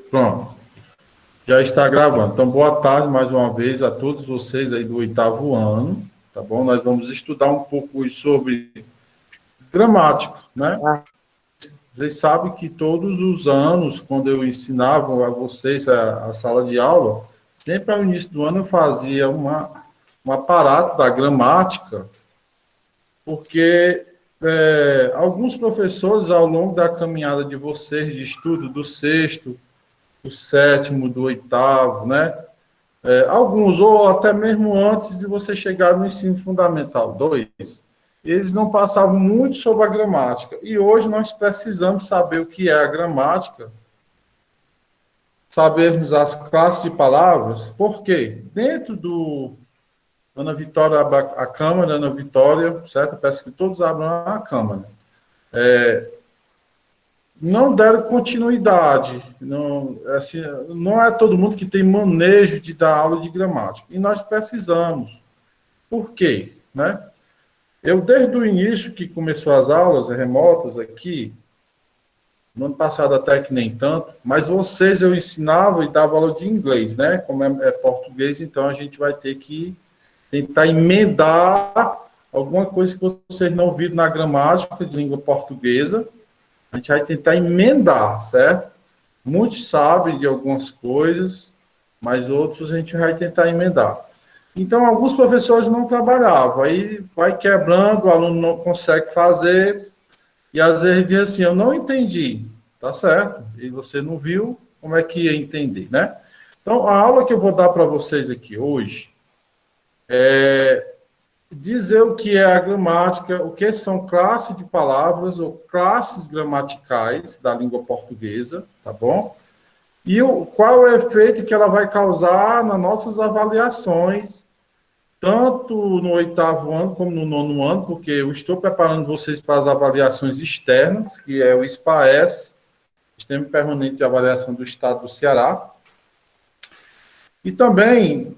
Pronto, já está gravando. Então, boa tarde mais uma vez a todos vocês aí do 8º ano, tá bom? Nós vamos estudar um pouco sobre gramática, né? Vocês sabem que todos os anos, quando eu ensinava a vocês a sala de aula, sempre ao início do ano eu fazia um aparato da gramática, porque alguns professores, ao longo da caminhada de vocês, de estudo do sexto, do sétimo, do oitavo, né? Alguns, ou até mesmo antes de você chegar no ensino fundamental 2, eles não passavam muito sobre a gramática. E hoje nós precisamos saber o que é a gramática, sabermos as classes de palavras, porque dentro do... Ana Vitória, abra a câmera, Ana Vitória, certo? Eu peço que todos abram a câmera. Não deram continuidade. Não, assim, não é todo mundo que tem manejo de dar aula de gramática. E nós precisamos. Por quê? Né? Eu, desde o início que começou as aulas remotas aqui, no ano passado até que nem tanto, mas vocês eu ensinava e dava aula de inglês, né? Como é português, então a gente vai ter que tentar emendar alguma coisa que vocês não viram na gramática de língua portuguesa. A gente vai tentar emendar, certo? Muitos sabem de algumas coisas, mas outros a gente vai tentar emendar. Então, alguns professores não trabalhavam, aí vai quebrando, o aluno não consegue fazer, e às vezes diz assim, eu não entendi, tá certo? E você não viu, como é que ia entender, né? Então, a aula que eu vou dar para vocês aqui hoje é dizer o que é a gramática, o que são classes de palavras ou classes gramaticais da língua portuguesa, tá bom? E qual é o efeito que ela vai causar nas nossas avaliações, tanto no 8º ano como no 9º ano, porque eu estou preparando vocês para as avaliações externas, que é o SPAES, Sistema Permanente de Avaliação do Estado do Ceará. E também,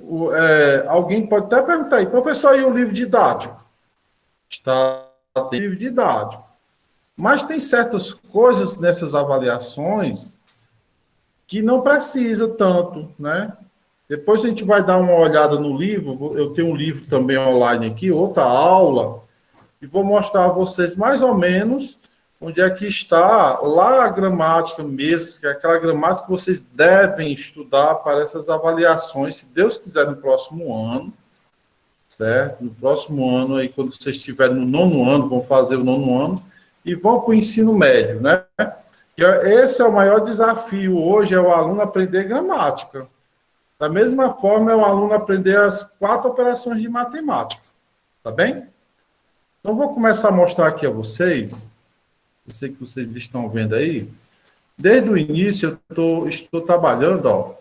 alguém pode até perguntar aí, professor, e o livro didático? Tem livro didático. Mas tem certas coisas nessas avaliações que não precisa tanto, né? Depois a gente vai dar uma olhada no livro, eu tenho um livro também online aqui, outra aula, e vou mostrar a vocês mais ou menos onde é que está lá a gramática mesmo, que é aquela gramática que vocês devem estudar para essas avaliações, se Deus quiser, no próximo ano, certo? No próximo ano, aí, quando vocês estiverem no 9º ano, vão fazer o 9º ano, e vão para o ensino médio, né? E esse é o maior desafio hoje, é o aluno aprender gramática. Da mesma forma, é o aluno aprender as 4 operações de matemática, tá bem? Então, vou começar a mostrar aqui a vocês, eu sei que vocês estão vendo aí, desde o início eu estou trabalhando, ó,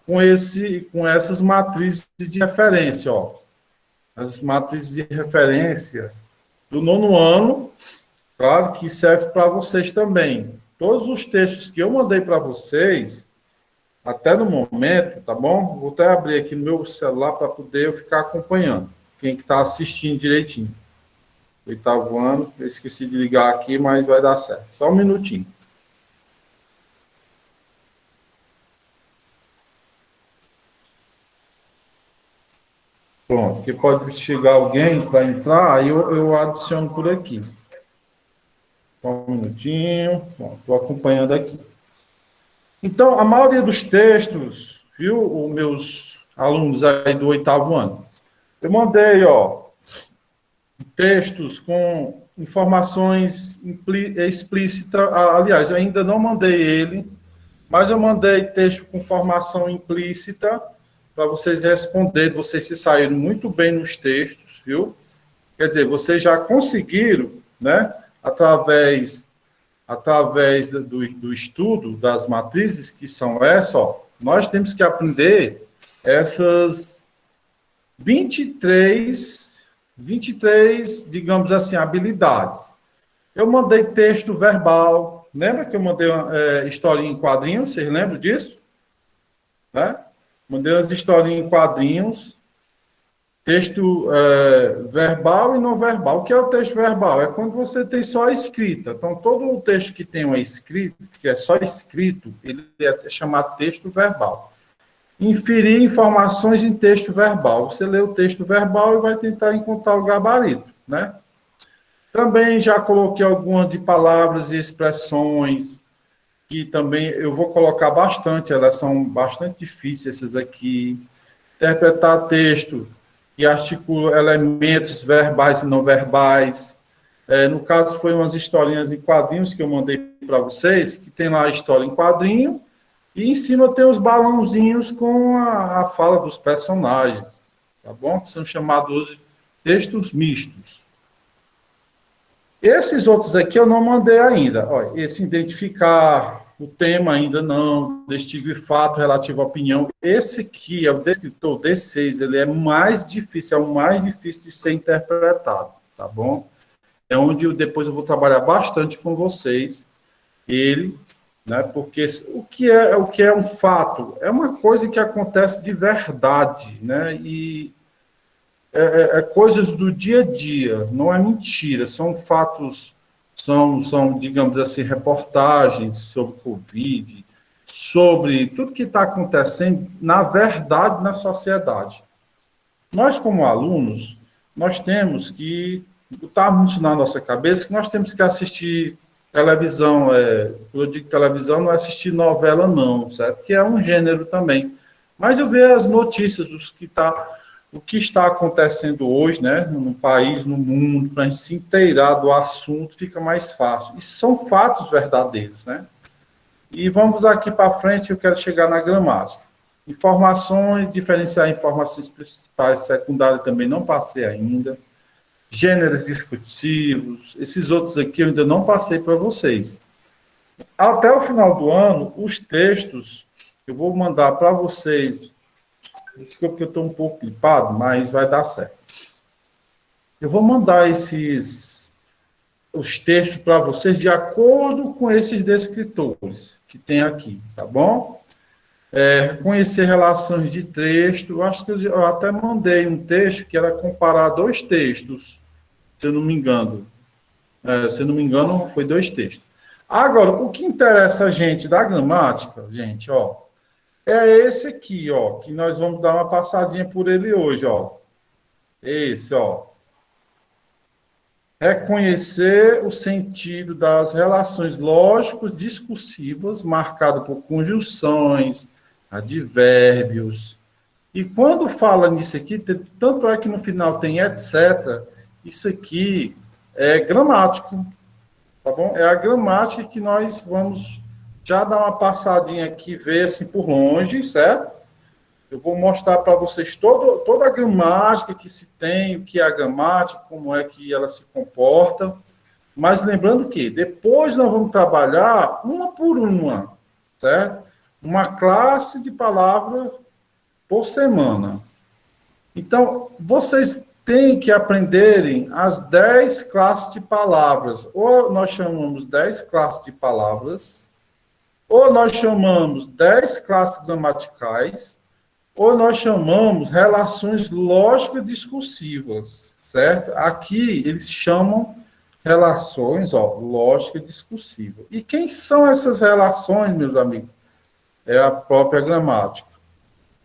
com essas matrizes de referência, ó. As matrizes de referência do 9º ano, claro que serve para vocês também. Todos os textos que eu mandei para vocês, até no momento, tá bom? Vou até abrir aqui no meu celular para poder eu ficar acompanhando. Quem que está assistindo direitinho. 8º ano, eu esqueci de ligar aqui, mas vai dar certo. Só um minutinho. Pronto, que pode chegar alguém para entrar, aí eu adiciono por aqui. Só um minutinho. Bom, estou acompanhando aqui. Então, a maioria dos textos, viu, os meus alunos aí do 8º ano, eu mandei, ó, textos com informações explícitas, aliás, eu ainda não mandei ele, mas eu mandei texto com formação implícita para vocês responderem, vocês se saíram muito bem nos textos, viu? Quer dizer, vocês já conseguiram, né, através do estudo das matrizes, que são essas, ó, nós temos que aprender essas 23, digamos assim, habilidades. Eu mandei texto verbal, lembra que eu mandei uma historinha em quadrinhos, vocês lembram disso? Né? Mandei umas historinhas em quadrinhos, Texto verbal e não verbal. O que é o texto verbal? É quando você tem só a escrita. Então, todo o texto que tem uma escrita, que é só escrito, ele é chamado texto verbal. Inferir informações em texto verbal. Você lê o texto verbal e vai tentar encontrar o gabarito, né? Também já coloquei algumas de palavras e expressões, que também eu vou colocar bastante, elas são bastante difíceis, essas aqui. Interpretar texto e articula elementos verbais e não verbais. No caso, foi umas historinhas em quadrinhos que eu mandei para vocês, que tem lá a história em quadrinho, e em cima tem os balãozinhos com a fala dos personagens, tá bom? Que são chamados textos mistos. Esses outros aqui eu não mandei ainda. Olha, esse identificar o tema ainda não, distinguir fato relativo à opinião. Esse aqui é o descritor D6, ele é mais difícil, é o mais difícil de ser interpretado, tá bom? É onde depois eu vou trabalhar bastante com vocês, ele, né? Porque o que é um fato? É uma coisa que acontece de verdade, né? E coisas do dia a dia, não é mentira, são fatos, são, digamos assim, reportagens sobre Covid, sobre tudo que está acontecendo, na verdade, na sociedade. Nós, como alunos, nós temos que botar isso na nossa cabeça, que nós temos que assistir televisão, quando eu digo televisão, não é assistir novela, não, certo? Que é um gênero também. Mas eu vejo as notícias, o que está acontecendo hoje, né, no país, no mundo, para a gente se inteirar do assunto, fica mais fácil. E são fatos verdadeiros, né? E vamos aqui para frente, eu quero chegar na gramática. Informações, diferenciar informações principais, secundárias também não passei ainda. Gêneros discursivos, esses outros aqui eu ainda não passei para vocês. Até o final do ano, os textos, eu vou mandar para vocês. Desculpa que eu estou um pouco gripado, mas vai dar certo. Eu vou mandar os textos para vocês de acordo com esses descritores que tem aqui, tá bom? Conhecer relações de texto. Eu acho que eu até mandei um texto que era comparar dois textos, se eu não me engano. Se eu não me engano, foi dois textos. Agora, o que interessa a gente da gramática, gente, ó, é esse aqui, ó, que nós vamos dar uma passadinha por ele hoje, ó. Esse, ó. Reconhecer o sentido das relações lógicos discursivas, marcado por conjunções, advérbios. E quando fala nisso aqui, tanto é que no final tem etc., isso aqui é gramático, tá bom? É a gramática que nós vamos já dar uma passadinha aqui, ver assim por longe, certo? Eu vou mostrar para vocês toda a gramática que se tem, o que é a gramática, como é que ela se comporta. Mas lembrando que depois nós vamos trabalhar uma por uma, certo? Uma classe de palavras por semana. Então, vocês têm que aprenderem as 10 classes de palavras. Ou nós chamamos 10 classes de palavras, ou nós chamamos 10 classes gramaticais, ou nós chamamos relações lógico-discursivas, certo? Aqui eles chamam relações, ó, lógico-discursiva. E quem são essas relações, meus amigos? É a própria gramática,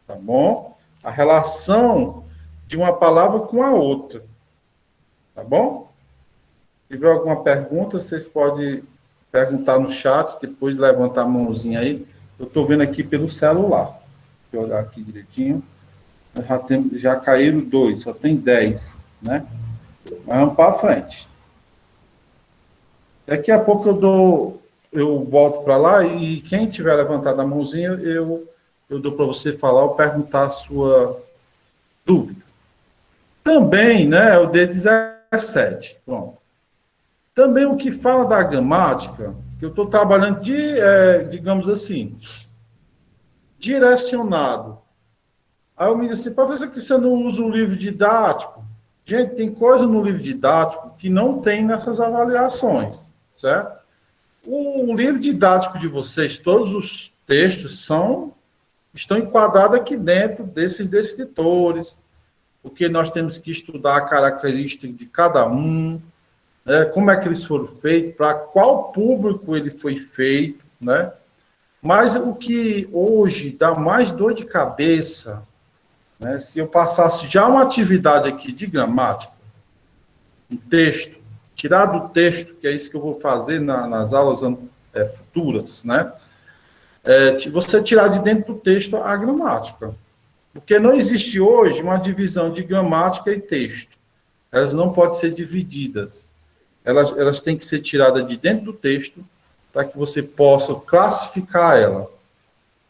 tá bom? A relação de uma palavra com a outra, tá bom? Se tiver alguma pergunta, vocês podem perguntar no chat, depois levantar a mãozinha aí. Eu estou vendo aqui pelo celular. Deixa eu olhar aqui direitinho. Já caíram 2, só tem 10, né? Mas vamos para frente. Daqui a pouco eu volto para lá e quem tiver levantado a mãozinha, eu dou para você falar ou perguntar a sua dúvida. Também, né, é o D17. Pronto. Também o que fala da gramática, que eu estou trabalhando digamos assim, direcionado. Aí eu me disse assim, professor, que você não usa um livro didático? Gente, tem coisa no livro didático que não tem nessas avaliações, certo? O livro didático de vocês, todos os textos estão enquadrados aqui dentro desses descritores, porque nós temos que estudar a característica de cada um, né, como é que eles foram feitos, para qual público ele foi feito, né? Mas o que hoje dá mais dor de cabeça, né, se eu passasse já uma atividade aqui de gramática, um texto, tirar do texto, que é isso que eu vou fazer nas aulas futuras, né? Você tirar de dentro do texto a gramática. Porque não existe hoje uma divisão de gramática e texto. Elas não podem ser divididas. Elas têm que ser tiradas de dentro do texto para que você possa classificar ela.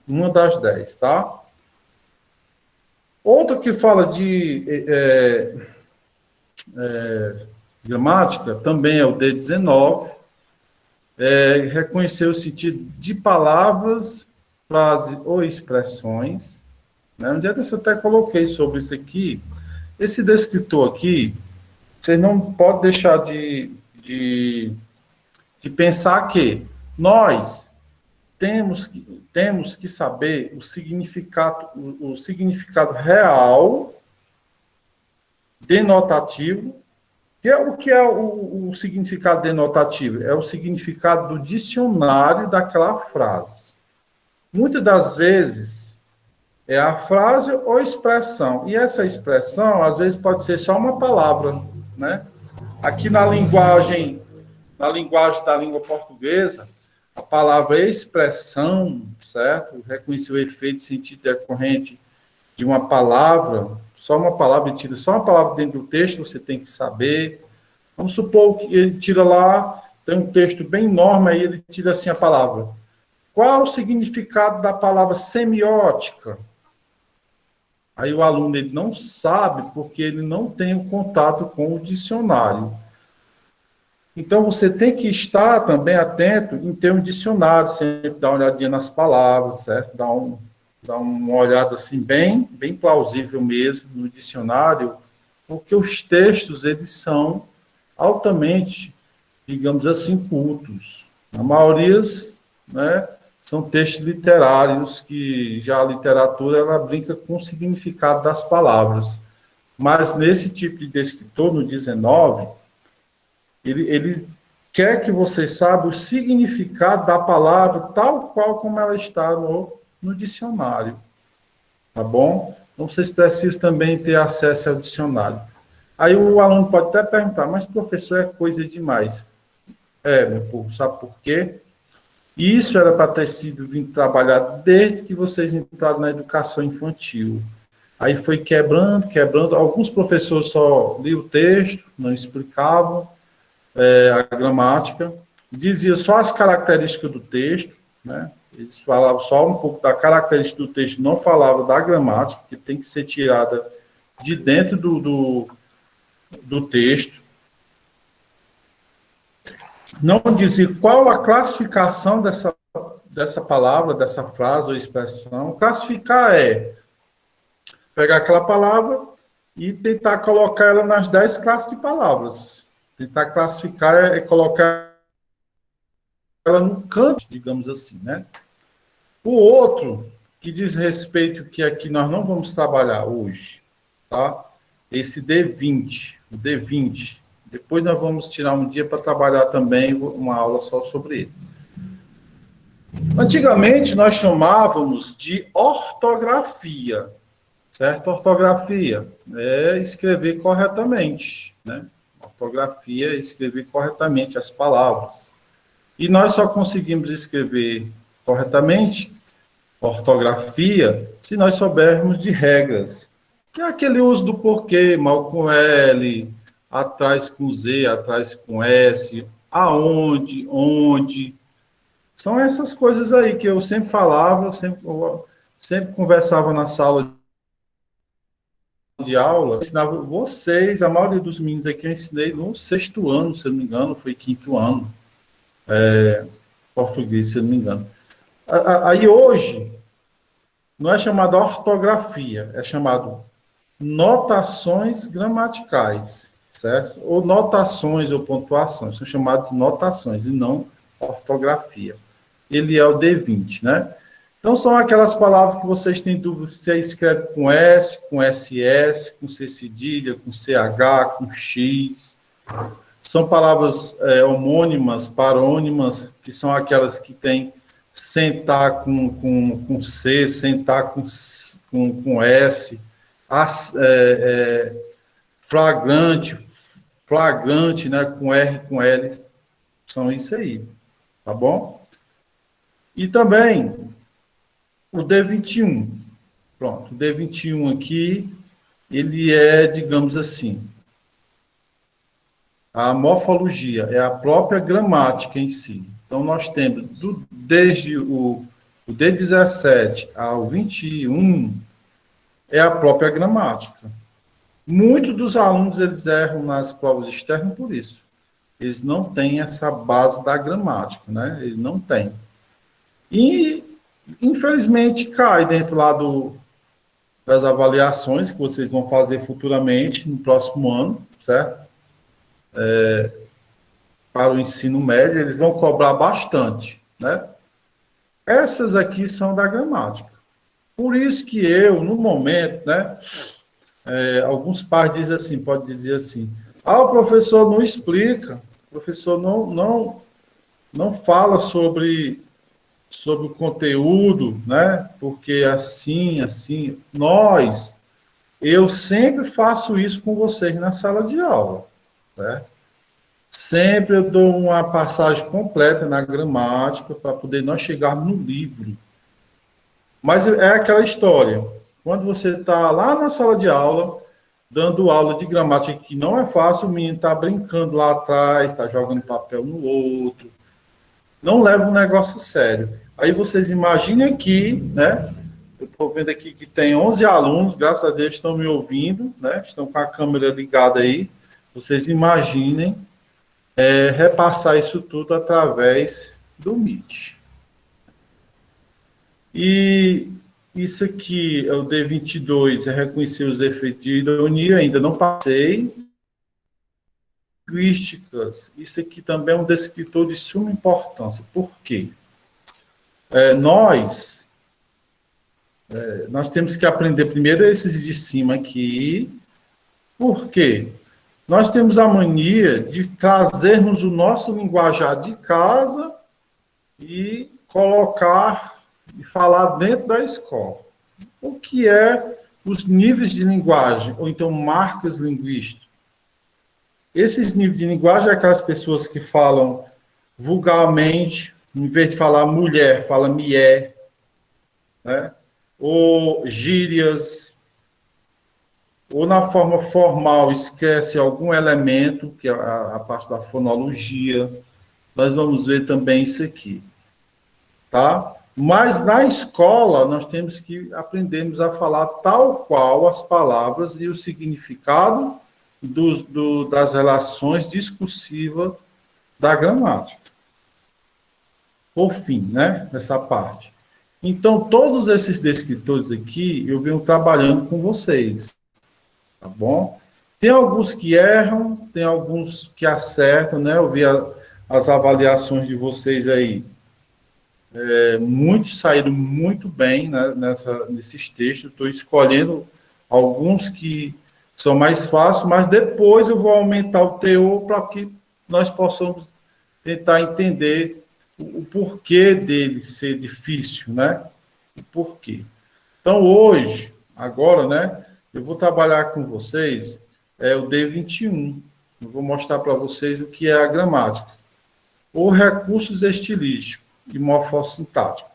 Uma das 10, tá? Outro que fala de gramática também é o D19, reconhecer o sentido de palavras, frases ou expressões. Né? Um dia desse eu até coloquei sobre isso aqui. Esse descritor aqui, vocês não podem deixar de pensar que nós temos que saber o significado real denotativo. O que é o significado denotativo? É o significado do dicionário daquela frase. Muitas das vezes é a frase ou expressão. E essa expressão, às vezes, pode ser só uma palavra, né? Aqui na linguagem da língua portuguesa, a palavra expressão, certo? Reconhecer o efeito, sentido decorrente de uma palavra, só uma palavra, tira só uma palavra dentro do texto, você tem que saber. Vamos supor que ele tira lá, tem um texto bem enorme, aí ele tira assim a palavra. Qual o significado da palavra semiótica? Aí o aluno ele não sabe porque ele não tem o contato com o dicionário. Então, você tem que estar também atento em ter um dicionário, sempre dar uma olhadinha nas palavras, certo? Dar uma olhada assim bem plausível mesmo no dicionário, porque os textos, eles são altamente, digamos assim, cultos. A maioria, né, são textos literários, que já a literatura, ela brinca com o significado das palavras. Mas nesse tipo de descritor, no 19, ele quer que você saiba o significado da palavra tal qual como ela está no dicionário, tá bom? Então, vocês precisam também ter acesso ao dicionário. Aí o aluno pode até perguntar, mas professor, é coisa demais. Meu povo, sabe por quê? Isso era para ter sido vindo trabalhado desde que vocês entraram na educação infantil. Aí foi quebrando. Alguns professores só liam o texto, não explicavam a gramática, dizia só as características do texto, né? Eles falavam só um pouco da característica do texto, não falavam da gramática, que tem que ser tirada de dentro do texto. Não dizia qual a classificação dessa palavra, dessa frase ou expressão. Classificar é pegar aquela palavra e tentar colocar ela nas 10 classes de palavras. Tentar classificar é colocar ela no canto, digamos assim, né? O outro, que diz respeito, que aqui nós não vamos trabalhar hoje, tá? Esse D20, o D20. Depois nós vamos tirar um dia para trabalhar também uma aula só sobre ele. Antigamente, nós chamávamos de ortografia, certo? Ortografia é escrever corretamente, né? Ortografia é escrever corretamente as palavras. E nós só conseguimos escrever corretamente ortografia se nós soubermos de regras. Que é aquele uso do porquê, mal com L, atrás com Z, atrás com S, aonde, onde. São essas coisas aí que eu sempre falava, eu sempre conversava na sala de aula, eu ensinava vocês, a maioria dos meninos aqui eu ensinei no 6º ano, se eu não me engano, foi 5º ano, português, se eu não me engano. Aí hoje, não é chamado ortografia, é chamado notações gramaticais, certo? Ou notações ou pontuações, são chamados de notações e não ortografia. Ele é o D20, né? Então, são aquelas palavras que vocês têm dúvida se escreve com S, com SS, com C cedilha, com CH, com X. São palavras homônimas, parônimas, que são aquelas que têm sentar com C, sentar com S, flagrante, flagrante, né, com R, com L, são isso aí, tá bom? E também o D21, pronto, o D21 aqui, ele é, digamos assim, a morfologia, é a própria gramática em si. Então, nós temos, desde o D17 ao 21, é a própria gramática. Muitos dos alunos, eles erram nas provas externas por isso. Eles não têm essa base da gramática, né? Eles não têm. E, infelizmente, cai dentro lá das avaliações que vocês vão fazer futuramente, no próximo ano, certo? Para o ensino médio, eles vão cobrar bastante, né? Essas aqui são da gramática. Por isso que eu, no momento, né, alguns pais dizem assim, pode dizer assim, o professor não explica, o professor não fala sobre o conteúdo, né, porque assim, eu sempre faço isso com vocês na sala de aula, né? Sempre eu dou uma passagem completa na gramática para poder nós chegarmos no livro. Mas é aquela história. Quando você está lá na sala de aula, dando aula de gramática, que não é fácil, o menino está brincando lá atrás, está jogando papel no outro. Não leva um negócio sério. Aí vocês imaginem aqui, né? Eu estou vendo aqui que tem 11 alunos, graças a Deus estão me ouvindo, né? Estão com a câmera ligada aí. Vocês imaginem repassar isso tudo através do Meet. E isso aqui é o D22, é reconhecer os efeitos de ironia, ainda não passei. Linguísticas, isso aqui também é um descritor de suma importância. Por quê? Nós temos que aprender primeiro esses de cima aqui. Por quê? Nós temos a mania de trazermos o nosso linguajar de casa e colocar e falar dentro da escola. O que é os níveis de linguagem, ou então marcas linguísticas? Esses níveis de linguagem é aquelas pessoas que falam vulgarmente, em vez de falar mulher, fala mié, né? Ou gírias, ou na forma formal esquece algum elemento, que é a parte da fonologia. Nós vamos ver também isso aqui, tá? Mas na escola nós temos que aprendermos a falar tal qual as palavras e o significado das relações discursivas da gramática. Por fim, né, essa parte. Então, todos esses descritores aqui, eu venho trabalhando com vocês, tá bom? Tem alguns que erram, tem alguns que acertam, né? Eu vi as avaliações de vocês aí. Muitos saíram muito bem, né, nesses textos. Estou escolhendo alguns que são mais fáceis, mas depois eu vou aumentar o teor para que nós possamos tentar entender o porquê dele ser difícil, né? O porquê. Então, hoje, agora, né, eu vou trabalhar com vocês o D21. Eu vou mostrar para vocês o que é a gramática. Ou recursos estilísticos e morfossintáticos.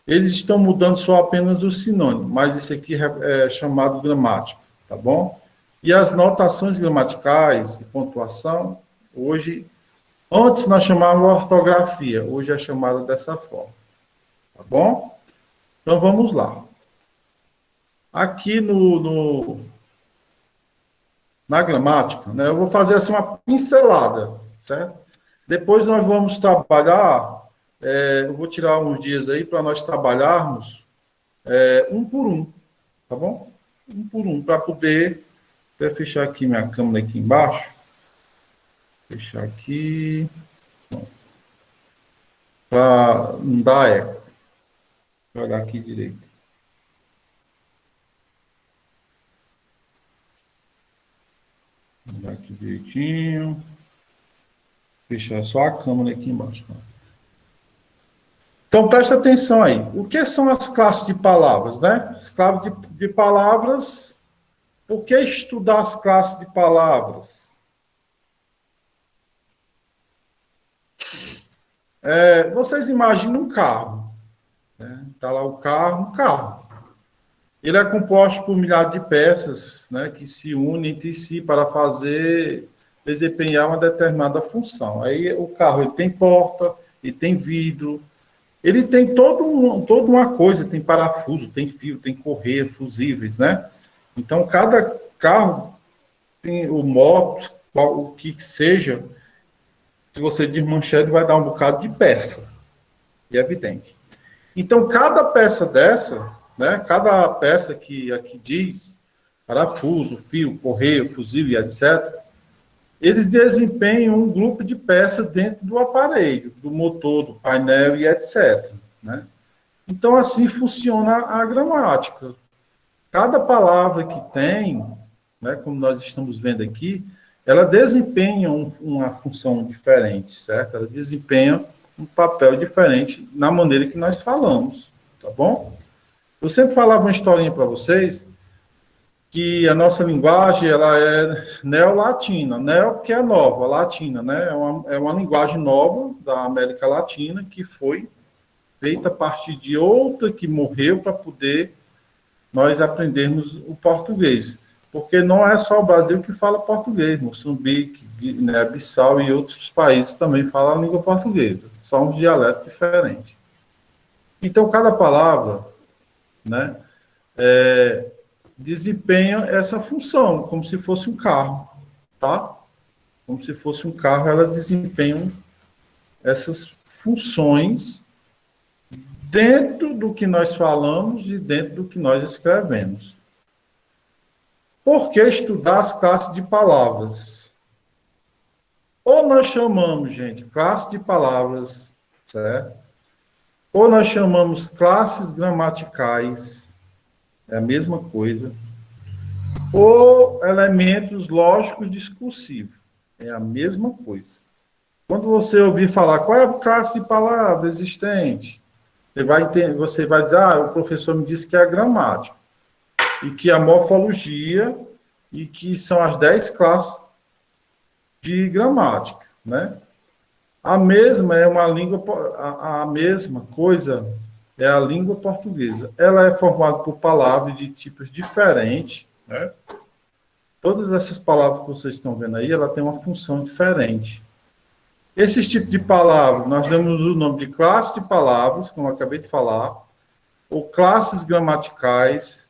Eles estão mudando só apenas o sinônimo, mas isso aqui é chamado gramática, tá bom? E as notações gramaticais e pontuação, hoje, antes nós chamávamos ortografia, hoje é chamada dessa forma, tá bom? Então vamos lá. Aqui na gramática, né, eu vou fazer assim uma pincelada, certo? Depois nós vamos trabalhar, eu vou tirar uns dias aí para nós trabalharmos um por um, tá bom? Um por um, para poder fechar aqui minha câmera aqui embaixo. Fechar aqui. Para não dar eco. eu olhar aqui direito. Vou olhar aqui direitinho. Fechar só a câmera aqui embaixo. Tá? Então, presta atenção aí. O que são as classes de palavras, né? As classes de palavras. Por que estudar as classes de palavras? Vocês imaginam um carro. Né? Tá lá o carro, um carro. Ele é composto por milhares de peças, né, que se unem entre si para desempenhar uma determinada função. Aí o carro ele tem porta, ele tem vidro, ele tem toda uma coisa, tem parafuso, tem fio, tem correia, fusíveis, né? Então, cada carro tem o moto, o que seja, se você desmanchar, ele vai dar um bocado de peça, é evidente. Então, cada peça dessa, né, cada peça que aqui diz, parafuso, fio, correia, fusível, etc., eles desempenham um grupo de peças dentro do aparelho, do motor, do painel e etc. Né? Então, assim funciona a gramática. Cada palavra que tem, né, como nós estamos vendo aqui, ela desempenha uma função diferente, certo? Ela desempenha um papel diferente na maneira que nós falamos, tá bom? Eu sempre falava uma historinha para vocês que a nossa linguagem ela é neolatina, neo que é nova, latina, né? É uma linguagem nova da América Latina que foi feita a partir de outra que morreu para poder nós aprendermos o português. Porque não é só o Brasil que fala português, Moçambique, Guiné-Bissau e outros países também falam a língua portuguesa. São uns dialetos diferentes. Então, cada palavra, né, desempenha essa função, como se fosse um carro, tá? Como se fosse um carro, ela desempenha essas funções dentro do que nós falamos e dentro do que nós escrevemos. Por que estudar as classes de palavras? Ou nós chamamos, gente, classe de palavras, certo? Ou nós chamamos classes gramaticais, é a mesma coisa. Ou elementos lógicos discursivos, é a mesma coisa. Quando você ouvir falar qual é a classe de palavra existente, você vai dizer, o professor me disse que é a gramática, e que a morfologia, e que são as 10 classes de gramática, né? A mesma é uma língua, a mesma coisa é a língua portuguesa. Ela é formada por palavras de tipos diferentes, né? Todas essas palavras que vocês estão vendo aí, ela tem uma função diferente. Esses tipos de palavras, nós damos o nome de classe de palavras, como eu acabei de falar, ou classes gramaticais,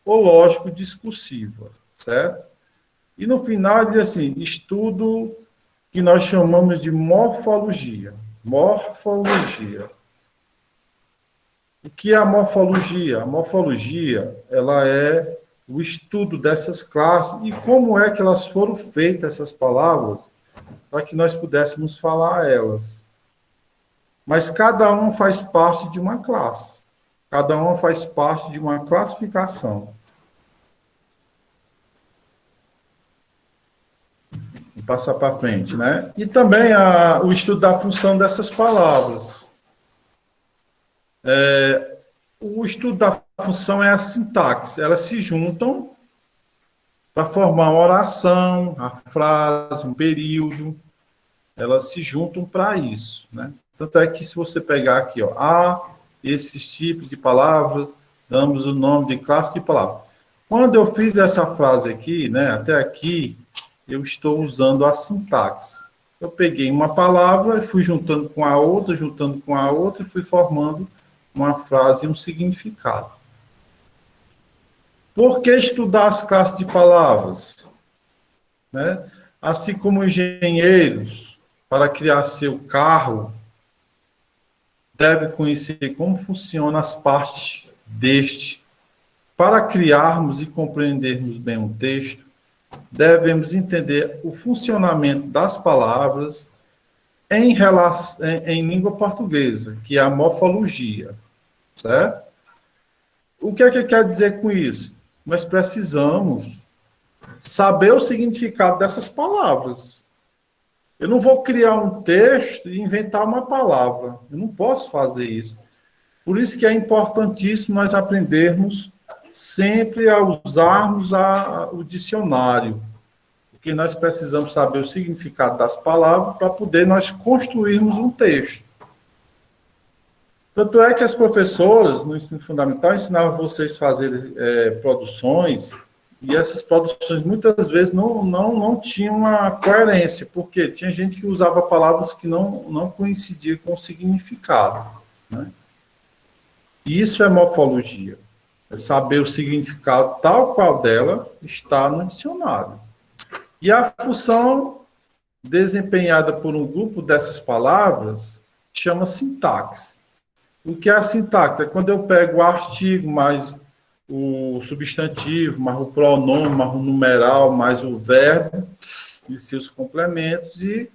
ou lógico-discursiva, certo? E no final diz assim, estudo que nós chamamos de morfologia. Morfologia. O que é a morfologia? A morfologia, ela é o estudo dessas classes e como é que elas foram feitas, essas palavras, para que nós pudéssemos falar elas. Mas cada um faz parte de uma classe. Cada um faz parte de uma classificação. Vou passar para frente, né? E também o estudo da função dessas palavras. O estudo da função é a sintaxe. Elas se juntam para formar uma oração, a frase, um período. Elas se juntam para isso, né? Tanto é que se você pegar aqui, esses tipos de palavras, damos o nome de classe de palavras. Quando eu fiz essa frase aqui, né, até aqui, eu estou usando a sintaxe. Eu peguei uma palavra, fui juntando com a outra, e fui formando uma frase e um significado. Por que estudar as classes de palavras? Né? Assim como engenheiros, para criar seu carro, deve conhecer como funcionam as partes deste. Para criarmos e compreendermos bem o texto, devemos entender o funcionamento das palavras em língua portuguesa, que é a morfologia, certo? O que é que quer dizer com isso? Nós precisamos saber o significado dessas palavras. Eu não vou criar um texto e inventar uma palavra. Eu não posso fazer isso. Por isso que é importantíssimo nós aprendermos sempre a usarmos o dicionário, porque nós precisamos saber o significado das palavras para poder nós construirmos um texto. Tanto é que as professoras no ensino fundamental ensinavam vocês a fazer produções, e essas produções muitas vezes não tinham uma coerência, porque tinha gente que usava palavras que não coincidiam com o significado, né? E isso é morfologia. É saber o significado tal qual dela está no dicionário. E a função desempenhada por um grupo dessas palavras chama sintaxe. O que é a sintaxe? É quando eu pego o artigo, mais o substantivo, mais o pronome, mais o numeral, mais o verbo e seus complementos e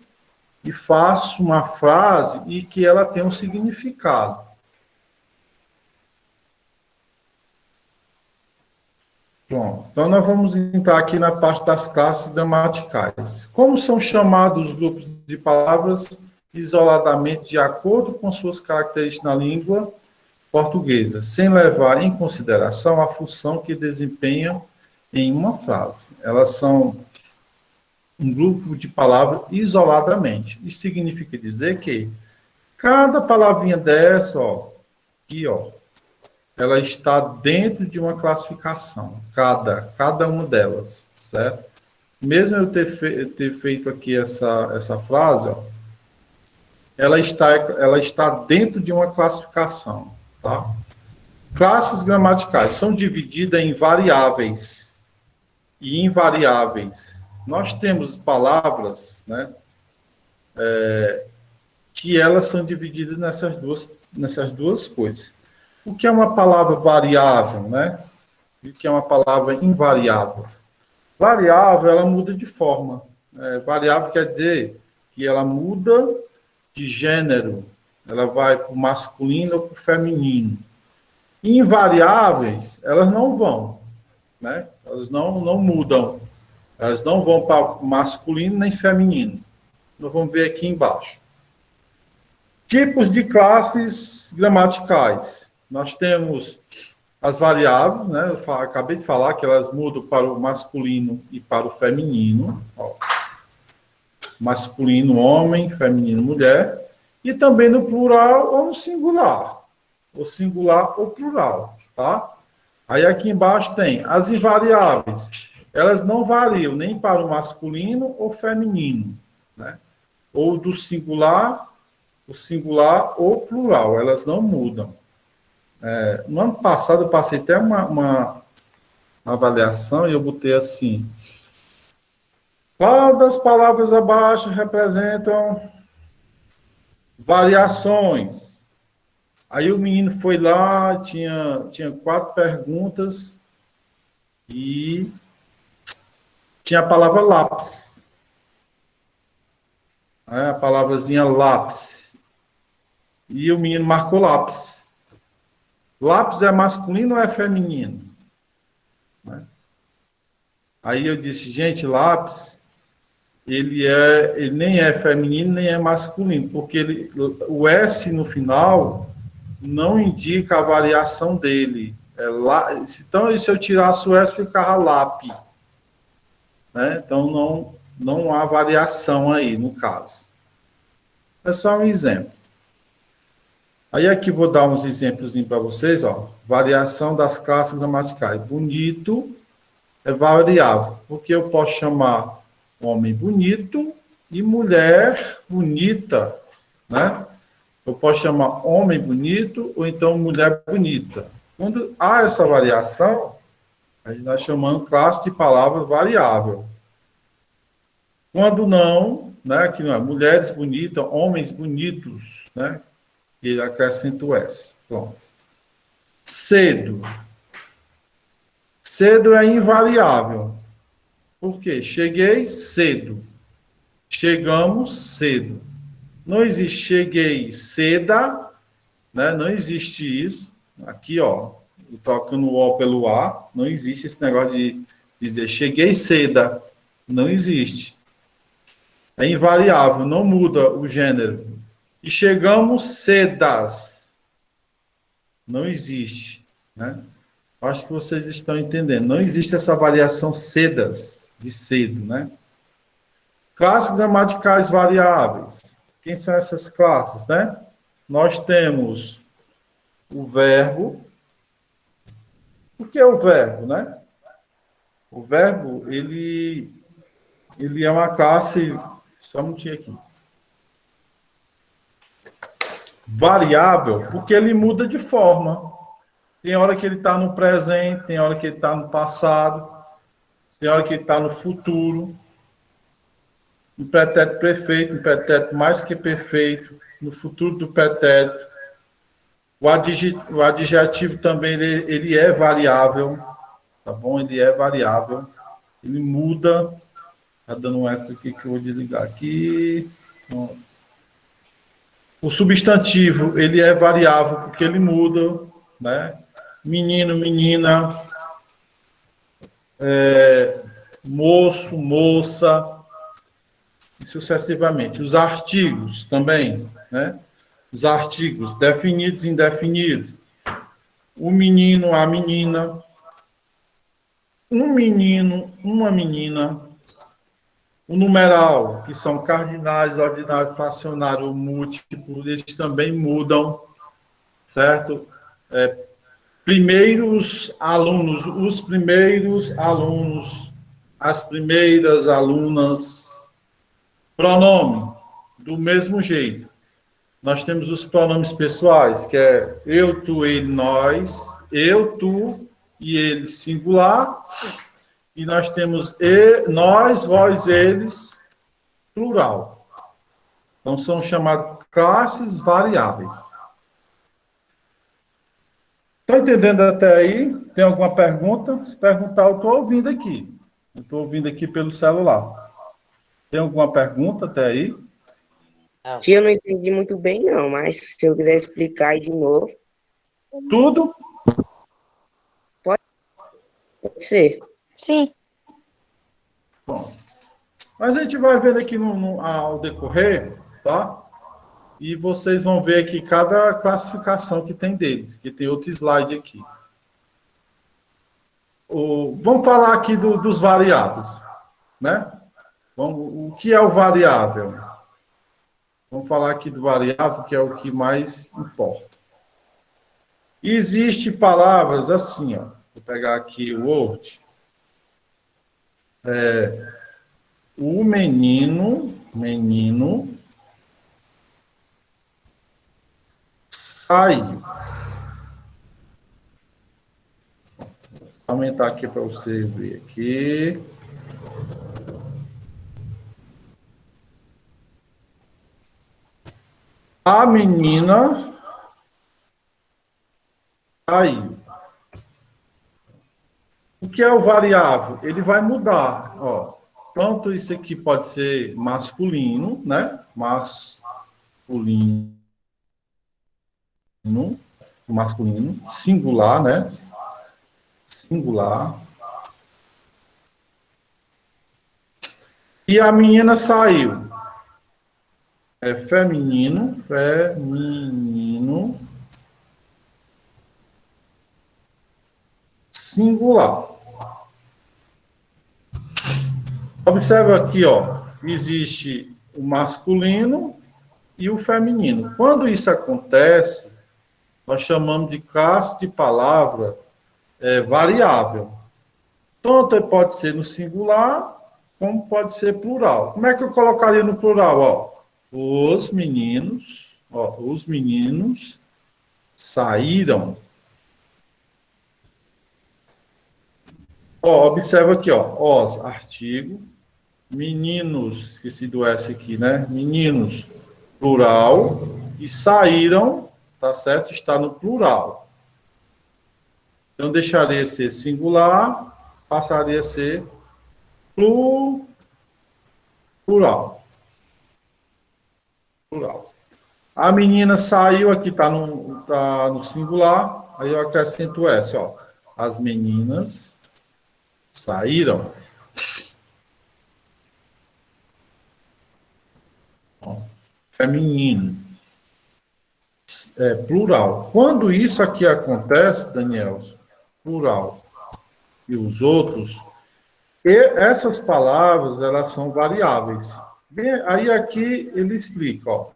faço uma frase e que ela tem um significado. Pronto. Então, nós vamos entrar aqui na parte das classes gramaticais. Como são chamados os grupos de palavras isoladamente de acordo com suas características na língua portuguesa, sem levar em consideração a função que desempenham em uma frase? Elas são um grupo de palavras isoladamente. Isso significa dizer que cada palavrinha dessa, aqui, ela está dentro de uma classificação, cada uma delas, certo? Mesmo eu ter feito aqui essa frase, ela está dentro de uma classificação, tá? Classes gramaticais são divididas em variáveis e invariáveis. Nós temos palavras, né, que elas são divididas nessas duas coisas. O que é uma palavra variável, né? E o que é uma palavra invariável? Variável, ela muda de forma. Variável quer dizer que ela muda de gênero. Ela vai para o masculino ou para o feminino. Invariáveis, elas não vão, né? Elas não mudam. Elas não vão para o masculino nem feminino. Nós vamos ver aqui embaixo. Tipos de classes gramaticais. Nós temos as variáveis, né? Eu acabei de falar que elas mudam para o masculino e para o feminino. Masculino, homem, feminino, mulher. E também no plural ou no singular. Ou singular ou plural, tá? Aí aqui embaixo tem as invariáveis. Elas não variam nem para o masculino ou feminino, né? Ou do singular, o singular ou plural. Elas não mudam. No ano passado, eu passei até uma avaliação e eu botei assim: qual das palavras abaixo representam variações? Aí o menino foi lá, tinha 4 perguntas e tinha a palavra lápis. A palavrazinha lápis. E o menino marcou lápis. Lápis é masculino ou é feminino? Né? Aí eu disse, gente, lápis, ele nem é feminino, nem é masculino, porque o S no final não indica a variação dele. Então, se eu tirasse o S, ficava lápis. Né? Então, não há variação aí, no caso. É só um exemplo. Aí aqui vou dar uns exemplos para vocês, variação das classes gramaticais. Bonito é variável, porque eu posso chamar homem bonito e mulher bonita, né? Eu posso chamar homem bonito ou então mulher bonita. Quando há essa variação, nós chamamos classe de palavra variável. Quando não, né, que não é mulheres bonitas, homens bonitos, né? E acrescenta o S. Pronto. Cedo. Cedo é invariável. Por quê? Cheguei cedo. Chegamos cedo. Não existe cheguei ceda, né? Não existe isso. Aqui, trocando o O pelo A, não existe esse negócio de dizer cheguei cedo, não existe. É invariável, não muda o gênero. E chegamos cedas, não existe, né? Acho que vocês estão entendendo. Não existe essa variação cedas, de cedo, né? Classes gramaticais variáveis. Quem são essas classes, né? Nós temos o verbo. O que é o verbo, né? O verbo, ele é uma classe, só um minutinho aqui, variável, porque ele muda de forma. Tem hora que ele está no presente, tem hora que ele está no passado, tem hora que ele está no futuro. No pretérito perfeito, no pretérito mais que perfeito, no futuro do pretérito. O adjetivo também, ele é variável, tá bom? Ele é variável, ele muda. Tá dando um eco aqui que eu vou desligar aqui. O substantivo, ele é variável porque ele muda, né? Menino, menina, moço, moça, e sucessivamente. Os artigos também, né? Os artigos definidos e indefinidos. O menino, a menina. Um menino, uma menina. O numeral, que são cardinais, ordinário, fracionário, múltiplo, eles também mudam, certo? Primeiros alunos, os primeiros alunos, as primeiras alunas. Pronome, do mesmo jeito. Nós temos os pronomes pessoais, que é eu, tu, ele, nós, eu, tu e ele singular, e nós temos nós, vós, eles, plural. Então, são chamadas classes variáveis. Está entendendo até aí? Tem alguma pergunta? Se perguntar, eu estou ouvindo aqui. Eu estou ouvindo aqui pelo celular. Tem alguma pergunta até aí? Tia, eu não entendi muito bem, não, mas se eu quiser explicar aí de novo, Tudo? pode ser. Sim. Bom. Mas a gente vai vendo aqui ao decorrer, tá? E vocês vão ver aqui cada classificação que tem deles, que tem outro slide aqui. Vamos falar aqui dos variáveis, né? O que é o variável? Vamos falar aqui do variável, que é o que mais importa. Existem palavras assim, ó. Vou pegar aqui o Word. O menino saiu. Vou aumentar aqui para você ver aqui. A menina saiu. O que é o variável? Ele vai mudar. Ó. Tanto isso aqui pode ser masculino, né? Masculino, singular, né? Singular. E a menina saiu. É feminino, singular. Observa aqui, ó, existe o masculino e o feminino. Quando isso acontece, nós chamamos de classe de palavra variável. Tanto pode ser no singular, como pode ser plural. Como é que eu colocaria no plural? Ó, os meninos saíram. Ó, observa aqui, ó, os, artigo, meninos, esqueci do S aqui, né? Meninos, plural, e saíram, tá certo? Está no plural. Então, deixaria de ser singular, passaria a ser plural. Plural. A menina saiu, aqui está no singular, Aí eu acrescento S, ó. As meninas saíram. Ó, feminino. Plural. Quando isso aqui acontece, Daniel, plural, e os outros, e essas palavras, elas são variáveis. Bem, aí aqui ele explica, ó.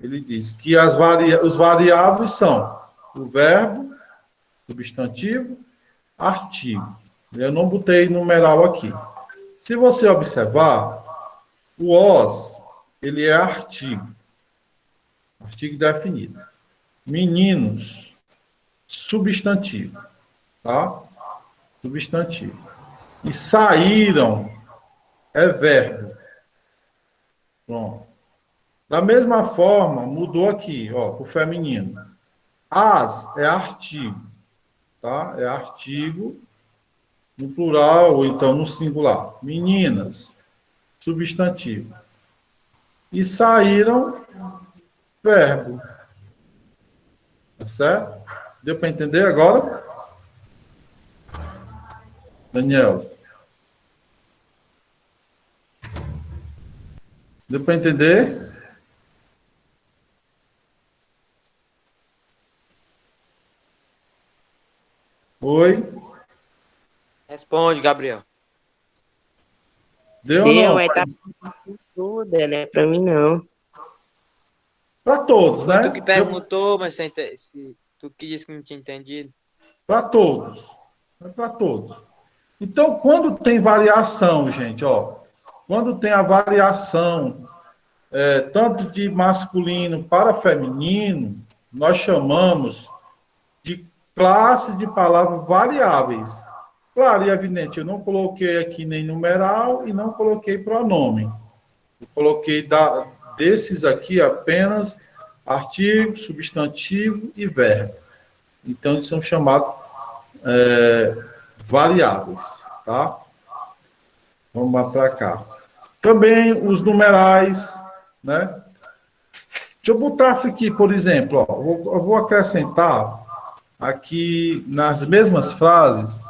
Ele diz que os variáveis são o verbo, substantivo, artigo. Eu não botei numeral aqui. Se você observar, o os, ele é artigo definido. Meninos, substantivo, tá? Substantivo. E saíram é verbo. Pronto. Da mesma forma, mudou aqui, ó, para o feminino. As é artigo, tá? É artigo no plural ou então no singular. Meninas, substantivo. E saíram, verbo. Tá certo? Deu para entender agora? Daniel? Deu para entender? Oi? Responde, Gabriel. Deu ou não? Aí tá tudo, né? Pra mim, não. Para todos, Foi né? tu que perguntou, mas tu que disse que não tinha entendido. Para todos. É para todos. Então, quando tem variação, gente, ó, quando tem a variação tanto de masculino para feminino, nós chamamos de classe de palavras variáveis. Claro e evidente, eu não coloquei aqui nem numeral e não coloquei pronome. Eu coloquei desses aqui apenas artigo, substantivo e verbo. Então, eles são chamados variáveis, tá? Vamos lá para cá. Também os numerais, né? Deixa eu botar aqui, por exemplo, ó, eu vou acrescentar aqui nas mesmas frases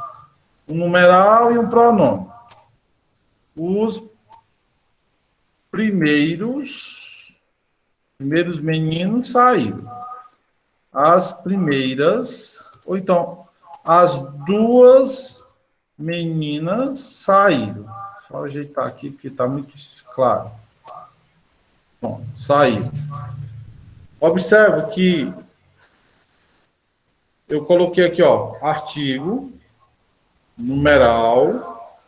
um numeral e um pronome. Os primeiros meninos saíram. As primeiras, ou então, as duas meninas saíram. Só ajeitar aqui, porque está muito claro. Bom, saíram. Observe que eu coloquei aqui, ó, artigo, numeral,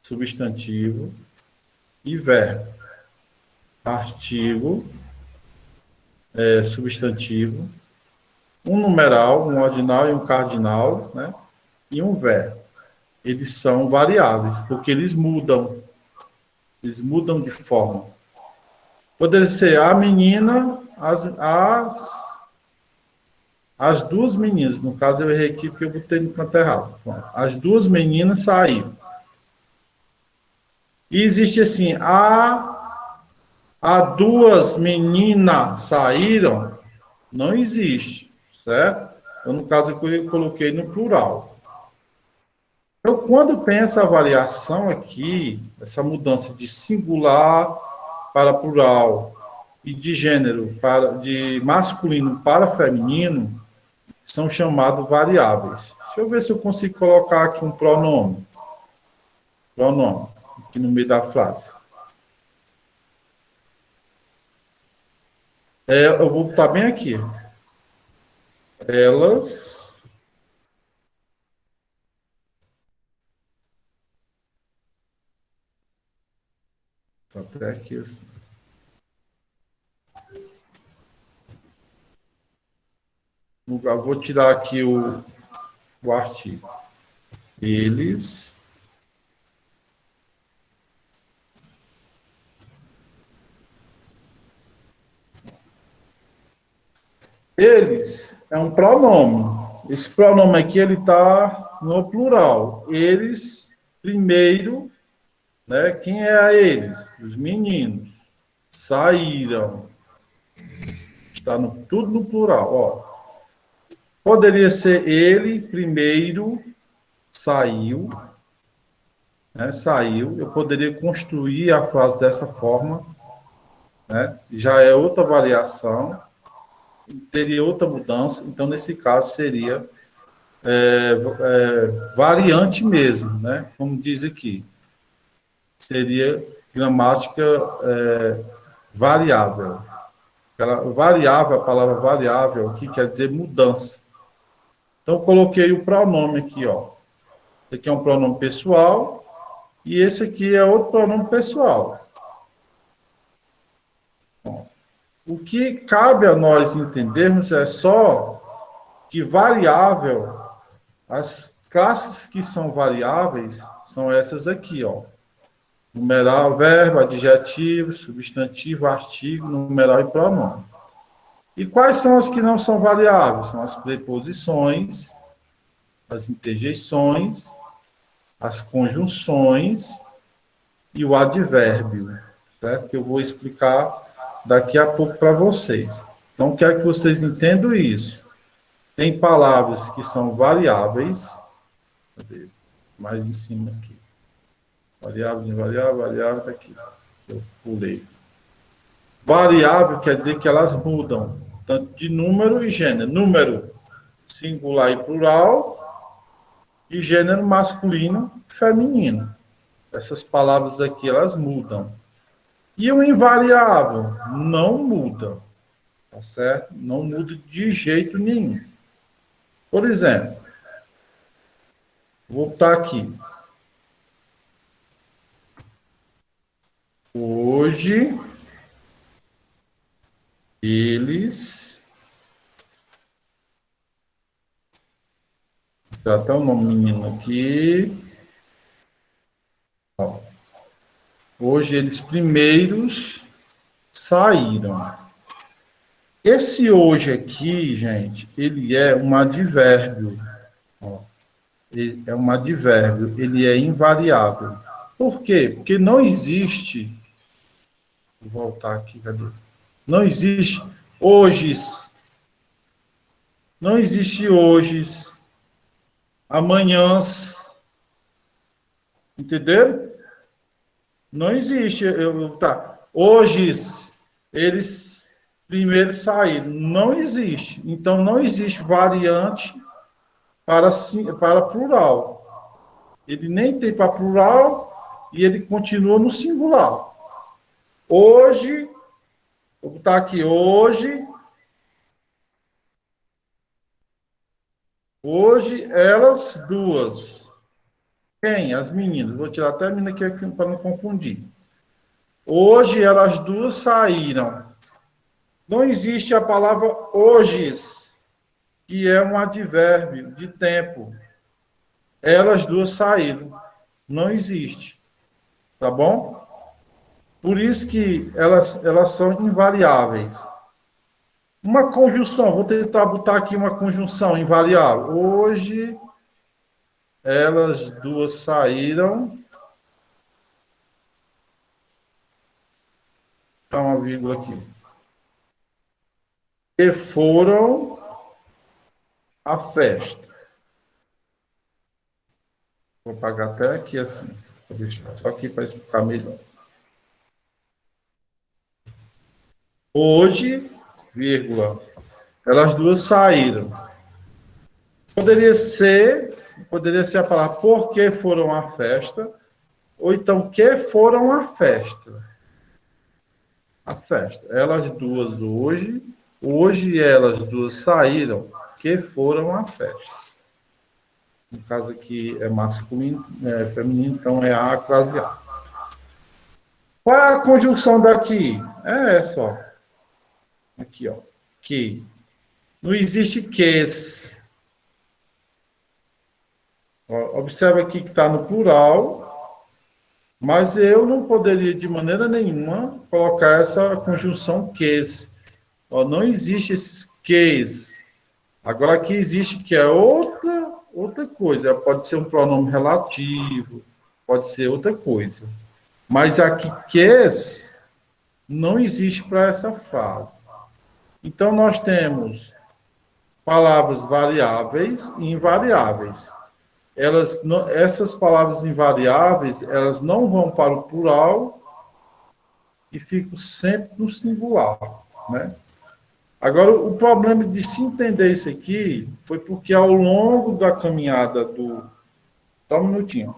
substantivo e verbo. Artigo, substantivo, um numeral, um ordinal e um cardinal, né? E um verbo. Eles são variáveis, porque eles mudam de forma. Poderia ser a menina, as duas meninas, no caso eu errei aqui porque eu botei no canto errado. As duas meninas saíram. E existe assim, a duas meninas saíram, não existe, certo? Então, no caso eu coloquei no plural. Então, quando tem essa variação aqui, essa mudança de singular para plural e de gênero de masculino para feminino, são chamados variáveis. Deixa eu ver se eu consigo colocar aqui um pronome. Pronome, aqui no meio da frase. Eu vou botar bem aqui. Elas até aqui assim. Eu vou tirar aqui o artigo. Eles é um pronome. Esse pronome aqui ele está no plural. Eles primeiro, né? Quem é eles? Os meninos saíram. Está tudo no plural, ó. Poderia ser ele primeiro saiu, né? Saiu. Eu poderia construir a frase dessa forma, né? Já é outra variação, teria outra mudança. Então, nesse caso, seria variante mesmo, né? Como diz aqui. Seria gramática variável. Variável, a palavra variável aqui quer dizer mudança. Então, coloquei o pronome aqui, ó. Esse aqui é um pronome pessoal e esse aqui é outro pronome pessoal. Bom, o que cabe a nós entendermos é só que variável, as classes que são variáveis são essas aqui, ó. Numeral, verbo, adjetivo, substantivo, artigo, numeral e pronome. E quais são as que não são variáveis? São as preposições, as interjeições, as conjunções e o advérbio, certo? Que eu vou explicar daqui a pouco para vocês. Então, quero que vocês entendam isso. Tem palavras que são variáveis, cadê? Mais em cima aqui. Variável, invariável, variável, está aqui. Eu pulei. Variável quer dizer que elas mudam, tanto de número e gênero. Número singular e plural, e gênero masculino e feminino. Essas palavras aqui, elas mudam. E o invariável não muda, tá certo? Não muda de jeito nenhum. Por exemplo, vou botar aqui. Hoje, eles... Já está o nome menino aqui. Ó. Hoje, eles primeiros saíram. Esse hoje aqui, gente, ele é um advérbio. Ó. Ele é um advérbio, ele é invariável. Por quê? Porque não existe... Vou voltar aqui, cadê? Não existe hoje. Não existe hoje. Amanhãs. Entenderam? Não existe. Tá. Hoje, eles primeiro saíram. Não existe. Então, não existe variante para plural. Ele nem tem para plural e ele continua no singular. Hoje, vou botar aqui, hoje elas duas. Quem? As meninas. Vou tirar até a menina aqui para não confundir. Hoje elas duas saíram. Não existe a palavra hoje, que é um advérbio de tempo. Elas duas saíram. Não existe. Tá bom? Por isso que elas são invariáveis. Uma conjunção, vou tentar botar aqui uma conjunção invariável. Hoje, elas duas saíram. Tá uma vírgula aqui. E foram à festa. Vou apagar até aqui assim. Vou deixar só aqui para ficar melhor. Hoje, vírgula, elas duas saíram. Poderia ser a palavra porque foram à festa, ou então que foram à festa. A festa. Elas duas hoje elas duas saíram, que foram à festa. No caso aqui é masculino, é feminino, então é a classe A. Qual é a conjunção daqui? É essa, ó. Aqui, ó. Que. Não existe ques. Observa aqui que está no plural, mas eu não poderia, de maneira nenhuma, colocar essa conjunção ques. Ó, não existe esses ques. Agora, aqui existe que é outra coisa. Pode ser um pronome relativo, pode ser outra coisa. Mas aqui, ques, não existe para essa frase. Então, nós temos palavras variáveis e invariáveis. Essas palavras invariáveis, elas não vão para o plural e ficam sempre no singular, né? Agora, o problema de se entender isso aqui foi porque ao longo da caminhada só um minutinho.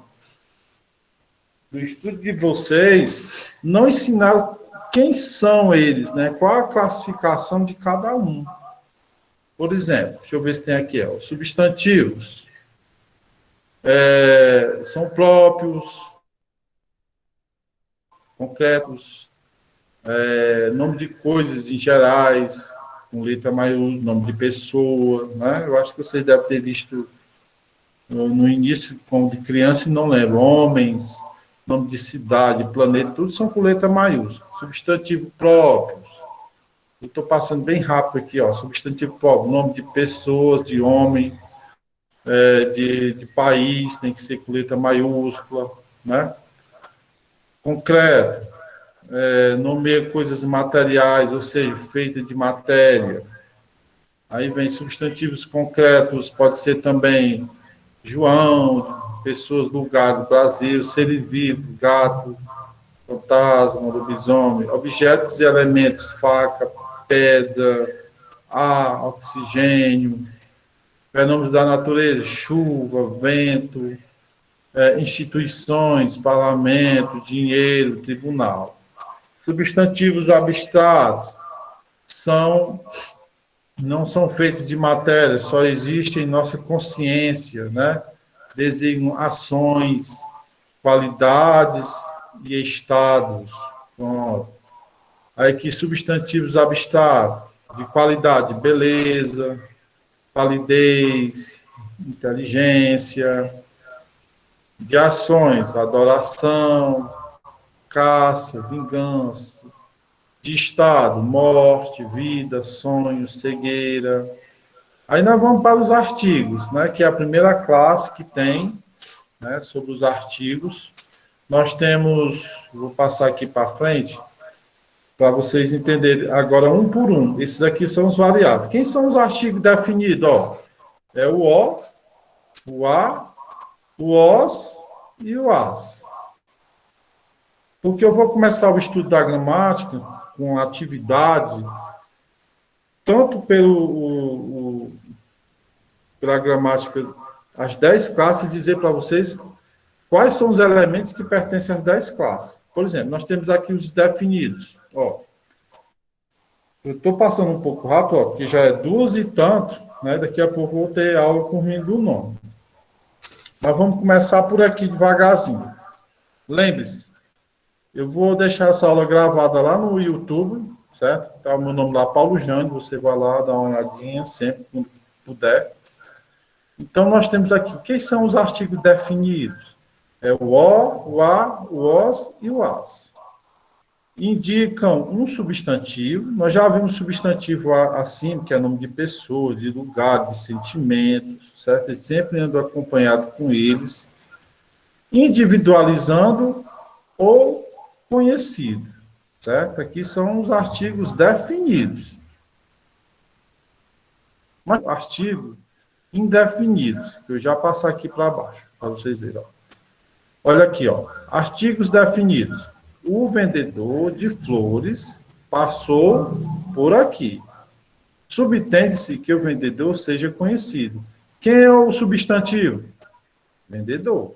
Do estudo de vocês, não ensinaram quem são eles, né? Qual a classificação de cada um. Por exemplo, deixa eu ver se tem aqui, ó, substantivos. São próprios, concretos, nome de coisas em gerais, com letra maiúscula, nome de pessoa, né? Eu acho que vocês devem ter visto no início, como de criança, e não lembro. Homens, nome de cidade, planeta, tudo são com letra maiúscula. Substantivo próprios. Eu estou passando bem rápido aqui, ó. Substantivo próprio, nome de pessoas, de homem, de país, tem que ser com letra maiúscula, né? Concreto, nomeia coisas materiais, ou seja, feita de matéria. Aí vem substantivos concretos, pode ser também João, pessoas, lugar, Brasil, seres vivos, gato, fantasma, lobisomem, objetos e elementos, faca, pedra, ar, oxigênio, fenômenos da natureza, chuva, vento, instituições, parlamento, dinheiro, tribunal. Substantivos abstratos não são feitos de matéria, só existem em nossa consciência, né? Designam ações, qualidades e estados. Pronto. Aí aqui substantivos abstratos, de qualidade, beleza, validez, inteligência, de ações, adoração, caça, vingança, de estado, morte, vida, sonho, cegueira. Aí nós vamos para os artigos, né, que é a primeira classe que tem, né, sobre os artigos. Nós temos, vou passar aqui para frente, para vocês entenderem agora um por um. Esses aqui são os variáveis. Quem são os artigos definidos? Ó, é o o a, o os e o as. Porque eu vou começar o estudo da gramática com atividades, tanto pela gramática, as 10 classes, dizer para vocês quais são os elementos que pertencem às 10 classes. Por exemplo, nós temos aqui os definidos. Ó, eu estou passando um pouco rápido, ó, porque já é 2 e tanto, né? Daqui a pouco eu vou ter aula com o ruim do nome. Mas vamos começar por aqui devagarzinho. Lembre-se, eu vou deixar essa aula gravada lá no YouTube, certo? Tá o meu nome lá, Paulo Jânio, você vai lá dar uma olhadinha sempre que puder. Então, nós temos aqui, quem são os artigos definidos? É o o a, o os e o as. Indicam um substantivo, nós já vimos substantivo acima, que é nome de pessoas, de lugar, de sentimentos, certo? E sempre ando acompanhado com eles. Individualizando ou conhecido, certo? Aqui são os artigos definidos. Mas artigo indefinidos, que eu já passo aqui para baixo, para vocês verem. Ó. Olha aqui, ó, artigos definidos. O vendedor de flores passou por aqui. Subtende-se que o vendedor seja conhecido. Quem é o substantivo? Vendedor.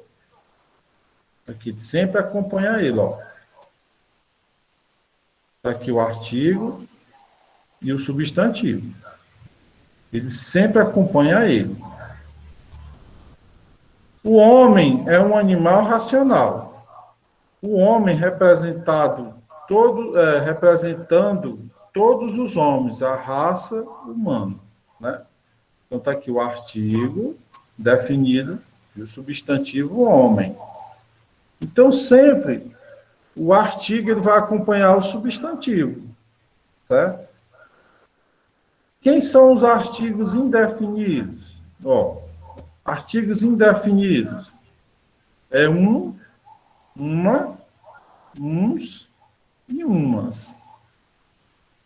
Aqui, sempre acompanha ele, ó. Está aqui o artigo e o substantivo. Ele sempre acompanha ele. O homem é um animal racional. O homem representando todos os homens, a raça humana, né? Então está aqui o artigo definido e o substantivo homem. Então sempre o artigo ele vai acompanhar o substantivo, certo? Quem são os artigos indefinidos? Ó, artigos indefinidos é uma, uns e umas.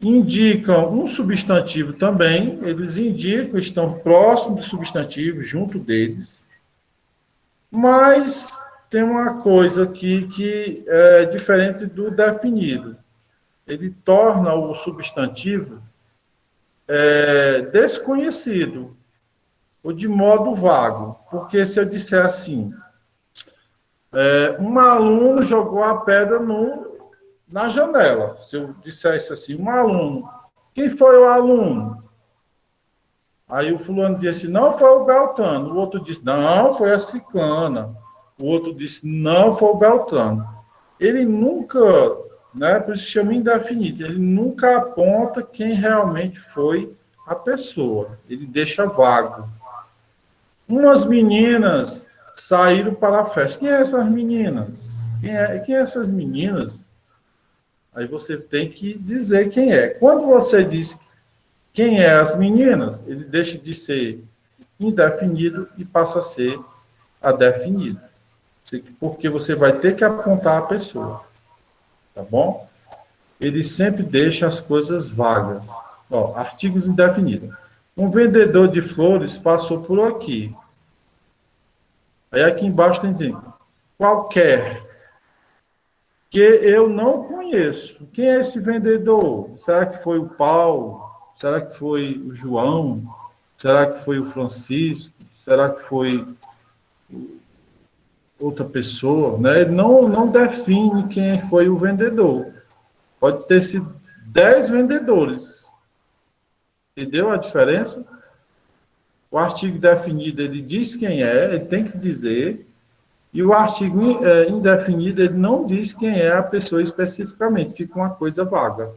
indicam um substantivo também, eles indicam, estão próximos do substantivo, junto deles, mas tem uma coisa aqui que é diferente do definido. Ele torna o substantivo desconhecido, ou de modo vago, porque se eu disser assim, um aluno jogou a pedra na janela. Se eu dissesse assim, um aluno, quem foi o aluno? Aí o fulano disse, não foi o Beltrano. O outro disse, não, foi a ciclana. O outro disse, não foi o Beltrano. Ele nunca, né, por isso chama indefinido, ele nunca aponta quem realmente foi a pessoa. Ele deixa vago. Umas meninas saíram para a festa. Quem é essas meninas? Quem é essas meninas? Aí você tem que dizer quem é. Quando você diz quem é as meninas, ele deixa de ser indefinido e passa a ser definido. Porque você vai ter que apontar a pessoa. Tá bom? Ele sempre deixa as coisas vagas. Ó, artigos indefinidos. Um vendedor de flores passou por aqui. Aí aqui embaixo tem dizendo, qualquer, que eu não conheço. Quem é esse vendedor? Será que foi o Paulo? Será que foi o João? Será que foi o Francisco? Será que foi outra pessoa? Né? Ele não define quem foi o vendedor. Pode ter sido 10 vendedores. Entendeu a diferença? O artigo definido, ele diz quem é, ele tem que dizer, e o artigo indefinido, ele não diz quem é a pessoa especificamente, fica uma coisa vaga.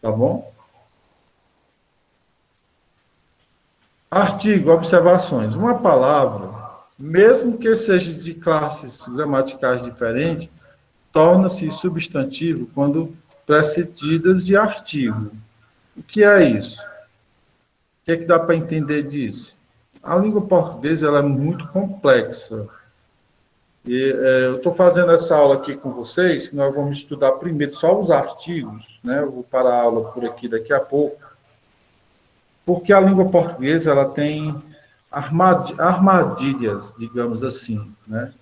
Tá bom? Artigo, observações. Uma palavra, mesmo que seja de classes gramaticais diferentes, torna-se substantivo quando precedidas de artigo. O que é isso? O que é que dá para entender disso? A língua portuguesa ela é muito complexa. E, eu estou fazendo essa aula aqui com vocês, nós vamos estudar primeiro só os artigos, né? Eu vou parar a aula por aqui daqui a pouco, porque a língua portuguesa ela tem armadilhas, digamos assim, né?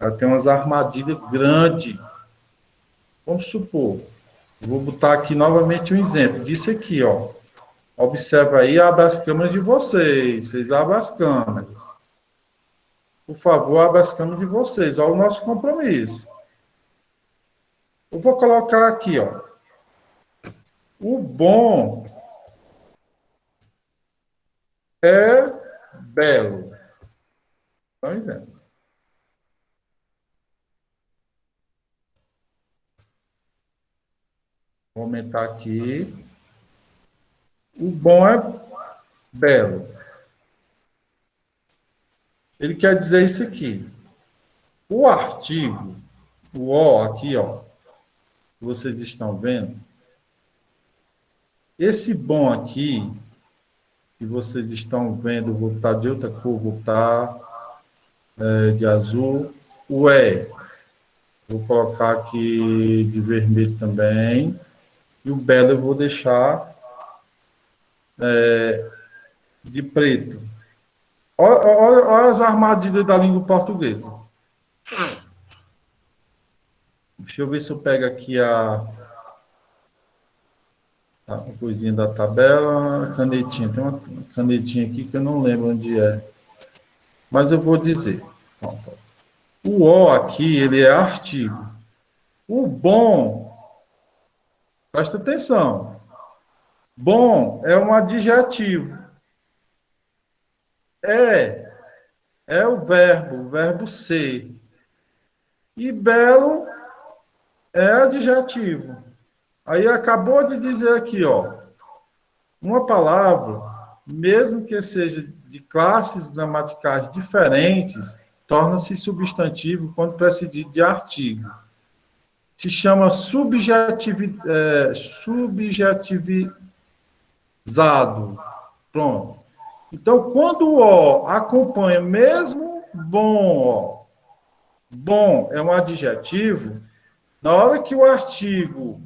Ela tem umas armadilhas grandes. Vamos supor, eu vou botar aqui novamente um exemplo disso aqui, ó. Observa aí, abra as câmeras de vocês abram as câmeras. Por favor, abra as câmeras de vocês, olha o nosso compromisso. Eu vou colocar aqui, ó. O bom é belo. Dá um exemplo. Vou aumentar aqui. O bom é belo. Ele quer dizer isso aqui. O artigo, o O aqui, ó, que vocês estão vendo, esse bom aqui, que vocês estão vendo, vou botar de outra cor, vou botar de azul, o E. Vou colocar aqui de vermelho também. E o belo eu vou deixar de preto. Olha as armadilhas da língua portuguesa. Deixa eu ver se eu pego aqui a coisinha da tabela, a canetinha. Tem uma canetinha aqui que eu não lembro onde é. Mas eu vou dizer. O O aqui, ele é artigo. O bom, presta atenção. Bom é um adjetivo. É o verbo ser. E belo é adjetivo. Aí acabou de dizer aqui, ó, uma palavra, mesmo que seja de classes gramaticais diferentes, torna-se substantivo quando precedido de artigo. Se chama subjetivizado. Pronto. Então, quando o O acompanha mesmo bom, bom é um adjetivo, na hora que o artigo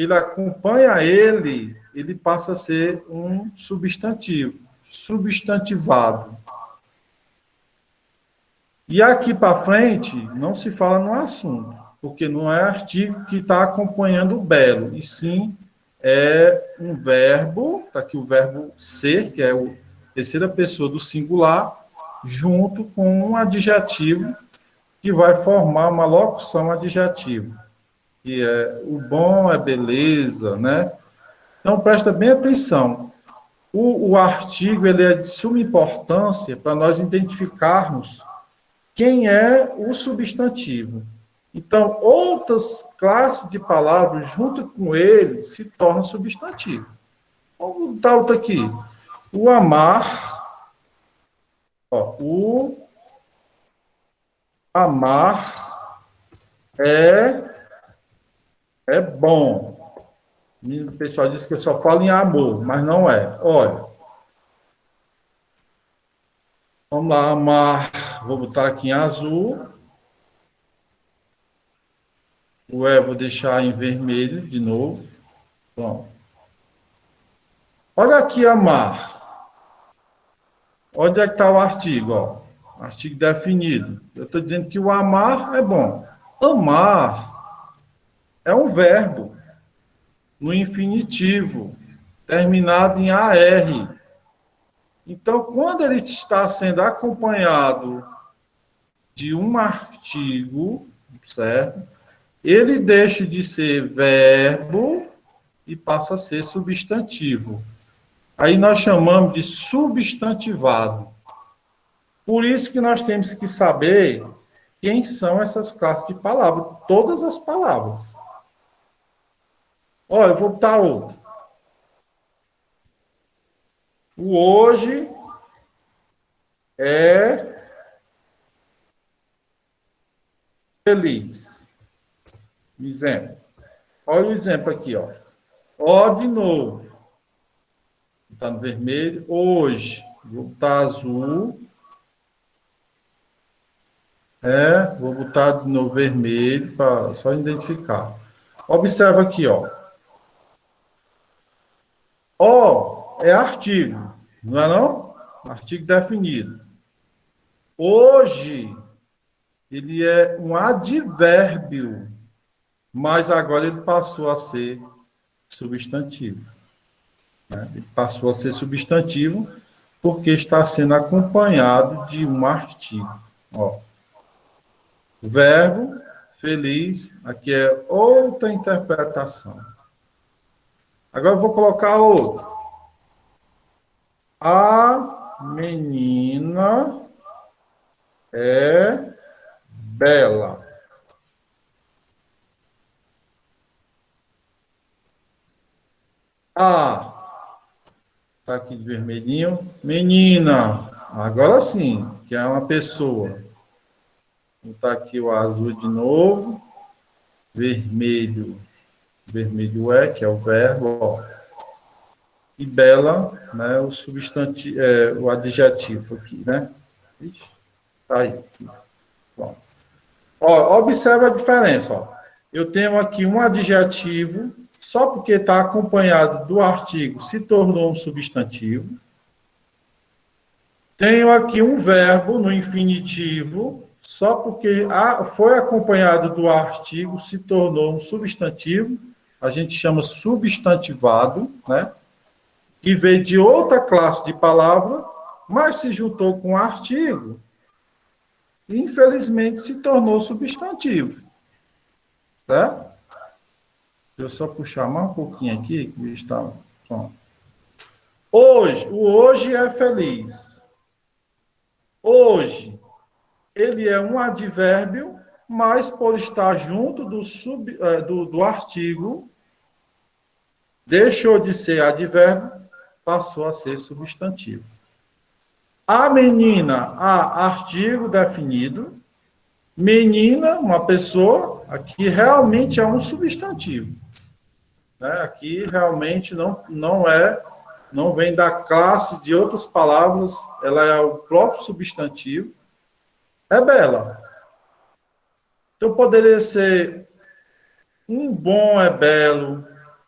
ele acompanha ele passa a ser um substantivo, substantivado. E aqui para frente, não se fala no assunto, porque não é artigo que está acompanhando o belo, e sim é um verbo, está aqui o verbo ser, que é a terceira pessoa do singular, junto com um adjetivo que vai formar uma locução adjetiva, que é o bom, é beleza, né? Então, presta bem atenção. O artigo ele é de suma importância para nós identificarmos quem é o substantivo. Então, outras classes de palavras, junto com ele, se tornam substantivo. Vamos botar outra aqui. O amar. Ó, o amar é bom. O pessoal diz que eu só falo em amor, mas não é. Olha. Vamos lá, amar. Vou botar aqui em azul. O vou deixar em vermelho de novo. Pronto. Olha aqui, amar. Onde é que está o artigo? Ó? Artigo definido. Eu estou dizendo que o amar é bom. Amar é um verbo no infinitivo, terminado em AR. Então, quando ele está sendo acompanhado de um artigo, certo? Ele deixa de ser verbo e passa a ser substantivo. Aí nós chamamos de substantivado. Por isso que nós temos que saber quem são essas classes de palavras, todas as palavras. Olha, eu vou botar outro. O hoje é feliz. Exemplo. Olha o exemplo aqui, ó. Ó, de novo. Está no vermelho. Hoje. Vou botar azul. Vou botar no vermelho para só identificar. Observa aqui, ó. Ó é artigo, não é não? Artigo definido. Hoje, ele é um advérbio, mas agora ele passou a ser substantivo. Né? Ele passou a ser substantivo porque está sendo acompanhado de um artigo. Ó. Verbo, feliz, aqui é outra interpretação. Agora eu vou colocar outro. A menina é bela. A, tá aqui de vermelhinho. Menina, agora sim, que é uma pessoa. Vou botar aqui o azul de novo. Vermelho. Vermelho que é o verbo, ó. E bela, né, o substantivo, o adjetivo aqui, né? Ixi, tá aí. Bom. Ó, observa a diferença, ó. Eu tenho aqui um adjetivo, só porque está acompanhado do artigo, se tornou um substantivo. Tenho aqui um verbo no infinitivo, só porque foi acompanhado do artigo, se tornou um substantivo. A gente chama substantivado, né? Que veio de outra classe de palavra, mas se juntou com o artigo, e infelizmente se tornou substantivo. Certo? Deixa eu só puxar mais um pouquinho aqui, que está pronto. Hoje, o hoje é feliz. Hoje, ele é um advérbio, mas por estar junto do artigo, deixou de ser advérbio, passou a ser substantivo. A menina, artigo definido. Menina, uma pessoa, aqui realmente é um substantivo. Né? Aqui realmente não vem da classe de outras palavras, ela é o próprio substantivo. É bela. Então poderia ser um bom é belo,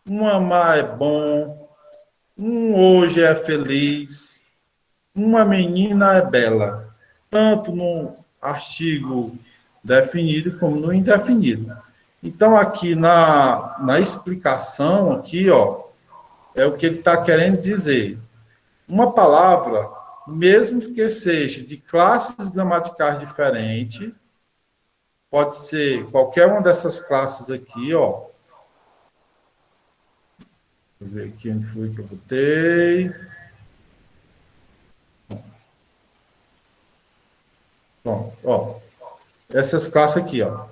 um amar é bom, um hoje é feliz, uma menina é bela, tanto no artigo definido como no indefinido. Então, aqui na explicação, aqui, ó, é o que ele está querendo dizer. Uma palavra, mesmo que seja de classes gramaticais diferentes, pode ser qualquer uma dessas classes aqui, ó. Deixa eu ver aqui onde foi que eu botei. Pronto, ó. Essas classes aqui, ó.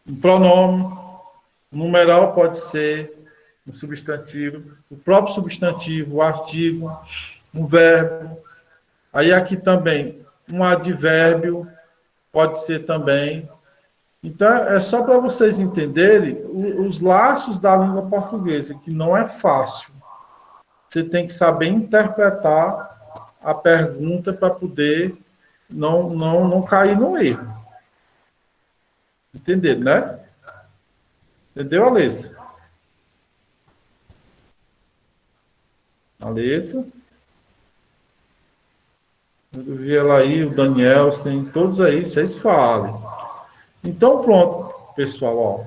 Um pronome, um numeral pode ser um substantivo, o próprio substantivo, o artigo, um verbo. Aí aqui também, um advérbio pode ser também. Então, é só para vocês entenderem os laços da língua portuguesa, que não é fácil. Você tem que saber interpretar a pergunta para poder não cair no erro. Entenderam, né? Entendeu, Alessa? Alessa? Eu vi ela aí, o Daniel, tem todos aí, vocês falem. Então, pronto, pessoal, ó.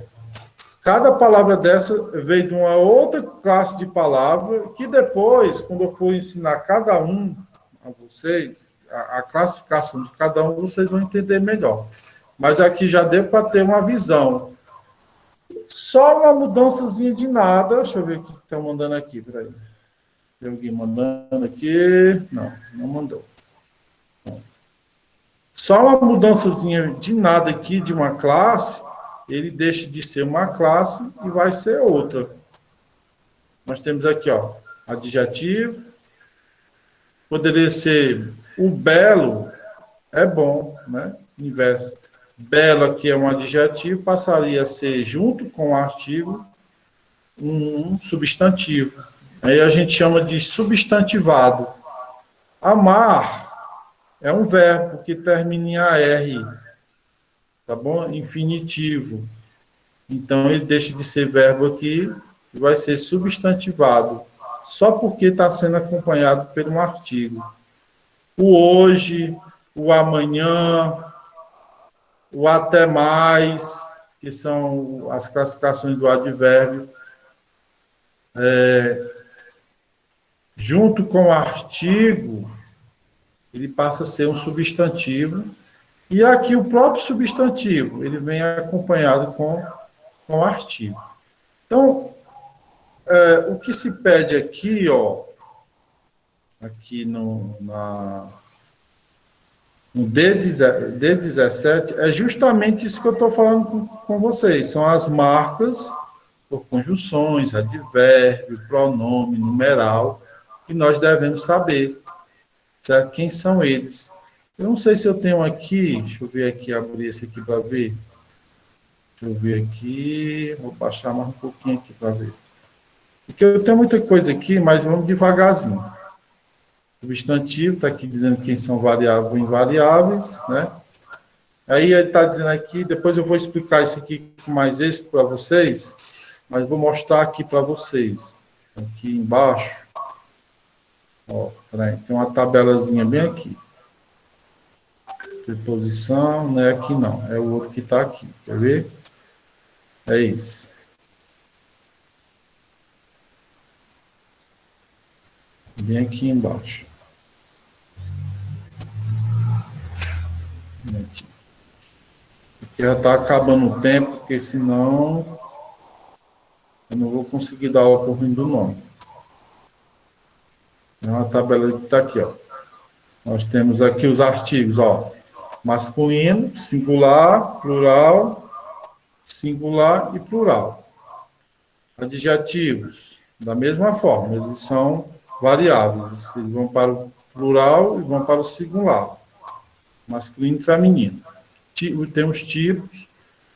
Cada palavra dessa veio de uma outra classe de palavra, que depois, quando eu for ensinar cada um a vocês, a classificação de cada um, vocês vão entender melhor. Mas aqui já deu para ter uma visão. Só uma mudançazinha de nada. Deixa eu ver o que estão mandando aqui. Peraí. Tem alguém mandando aqui? Não mandou. Só uma mudançazinha de nada aqui de uma classe, ele deixa de ser uma classe e vai ser outra. Nós temos aqui, ó, adjetivo. Poderia ser o belo, é bom, né? Inverso. Belo aqui é um adjetivo, passaria a ser, junto com o artigo, um substantivo. Aí a gente chama de substantivado. Amar é um verbo que termina em AR, tá bom? Infinitivo. Então, ele deixa de ser verbo aqui e vai ser substantivado, só porque está sendo acompanhado por um artigo. O hoje, o amanhã, o até mais, que são as classificações do advérbio, junto com o artigo, ele passa a ser um substantivo, e aqui o próprio substantivo, ele vem acompanhado com o artigo. Então, o que se pede aqui, ó, aqui no D17, é justamente isso que eu estou falando com vocês, são as marcas por conjunções, advérbio, pronome, numeral, que nós devemos saber, certo? Quem são eles? Eu não sei se eu tenho aqui, deixa eu ver aqui, abrir esse aqui para ver. Deixa eu ver aqui, vou baixar mais um pouquinho aqui para ver. Porque eu tenho muita coisa aqui, mas vamos devagarzinho. Substantivo, está aqui dizendo quem são variáveis ou invariáveis, né? Aí ele está dizendo aqui, depois eu vou explicar isso aqui com mais êxito para vocês, mas vou mostrar aqui para vocês. Aqui embaixo, ó, peraí, tem uma tabelazinha bem aqui. Preposição, não é aqui não, é o outro que está aqui, quer ver? É isso. Bem aqui embaixo. Bem aqui. Porque já está acabando o tempo, porque senão eu não vou conseguir dar aula por do nome. É uma tabela que está aqui, ó. Nós temos aqui os artigos, ó. Masculino, singular, plural, singular e plural. Adjetivos, da mesma forma, eles são variáveis. Eles vão para o plural e vão para o singular. Masculino e feminino. Tem os tipos.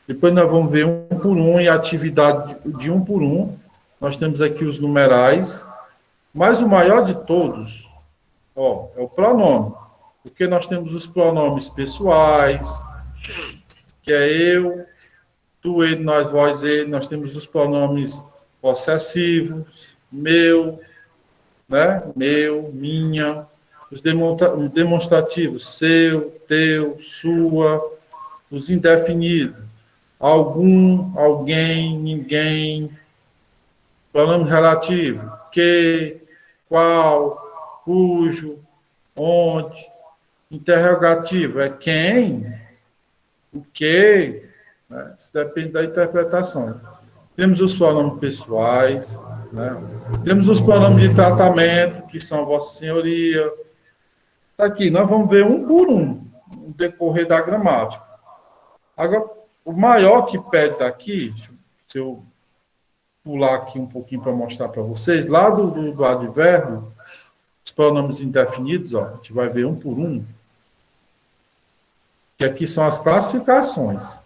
Depois nós vamos ver um por um e a atividade de um por um. Nós temos aqui os numerais. Mas o maior de todos, ó, é o pronome. Porque nós temos os pronomes pessoais, que é eu, tu, ele, nós, vós, ele. Nós temos os pronomes possessivos, meu, né? Meu, minha. Os demonstrativos, seu, teu, sua. Os indefinidos, algum, alguém, ninguém. Pronome relativo, que, qual, cujo, onde. Interrogativo é quem, o que, né? Isso depende da interpretação. Temos os pronomes pessoais, né? Temos os pronomes de tratamento, que são Vossa Senhoria. Tá aqui, nós vamos ver um por um, no decorrer da gramática. Agora, o maior que pede daqui, se eu pular aqui um pouquinho para mostrar para vocês, lá do advérbio, os pronomes indefinidos, ó, a gente vai ver um por um, que aqui são as classificações.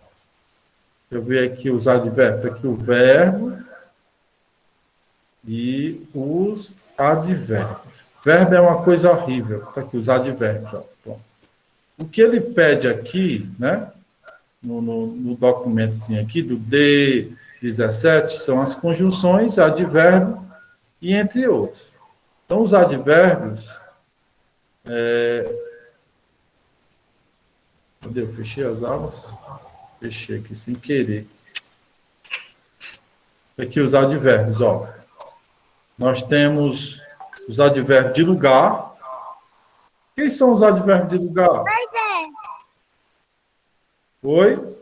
Eu ver aqui os advérbios, aqui o verbo e os advérbios. Verbo é uma coisa horrível. Está aqui os advérbios. Ó. Pronto. O que ele pede aqui, né, no documentozinho aqui, do D17, são as conjunções, advérbio e entre outros. Então, os advérbios... Cadê? Eu fechei as aulas? Fechei aqui sem querer. Aqui os advérbios, ó. Nós temos os advérbios de lugar. Quem são os advérbios de lugar? Oi?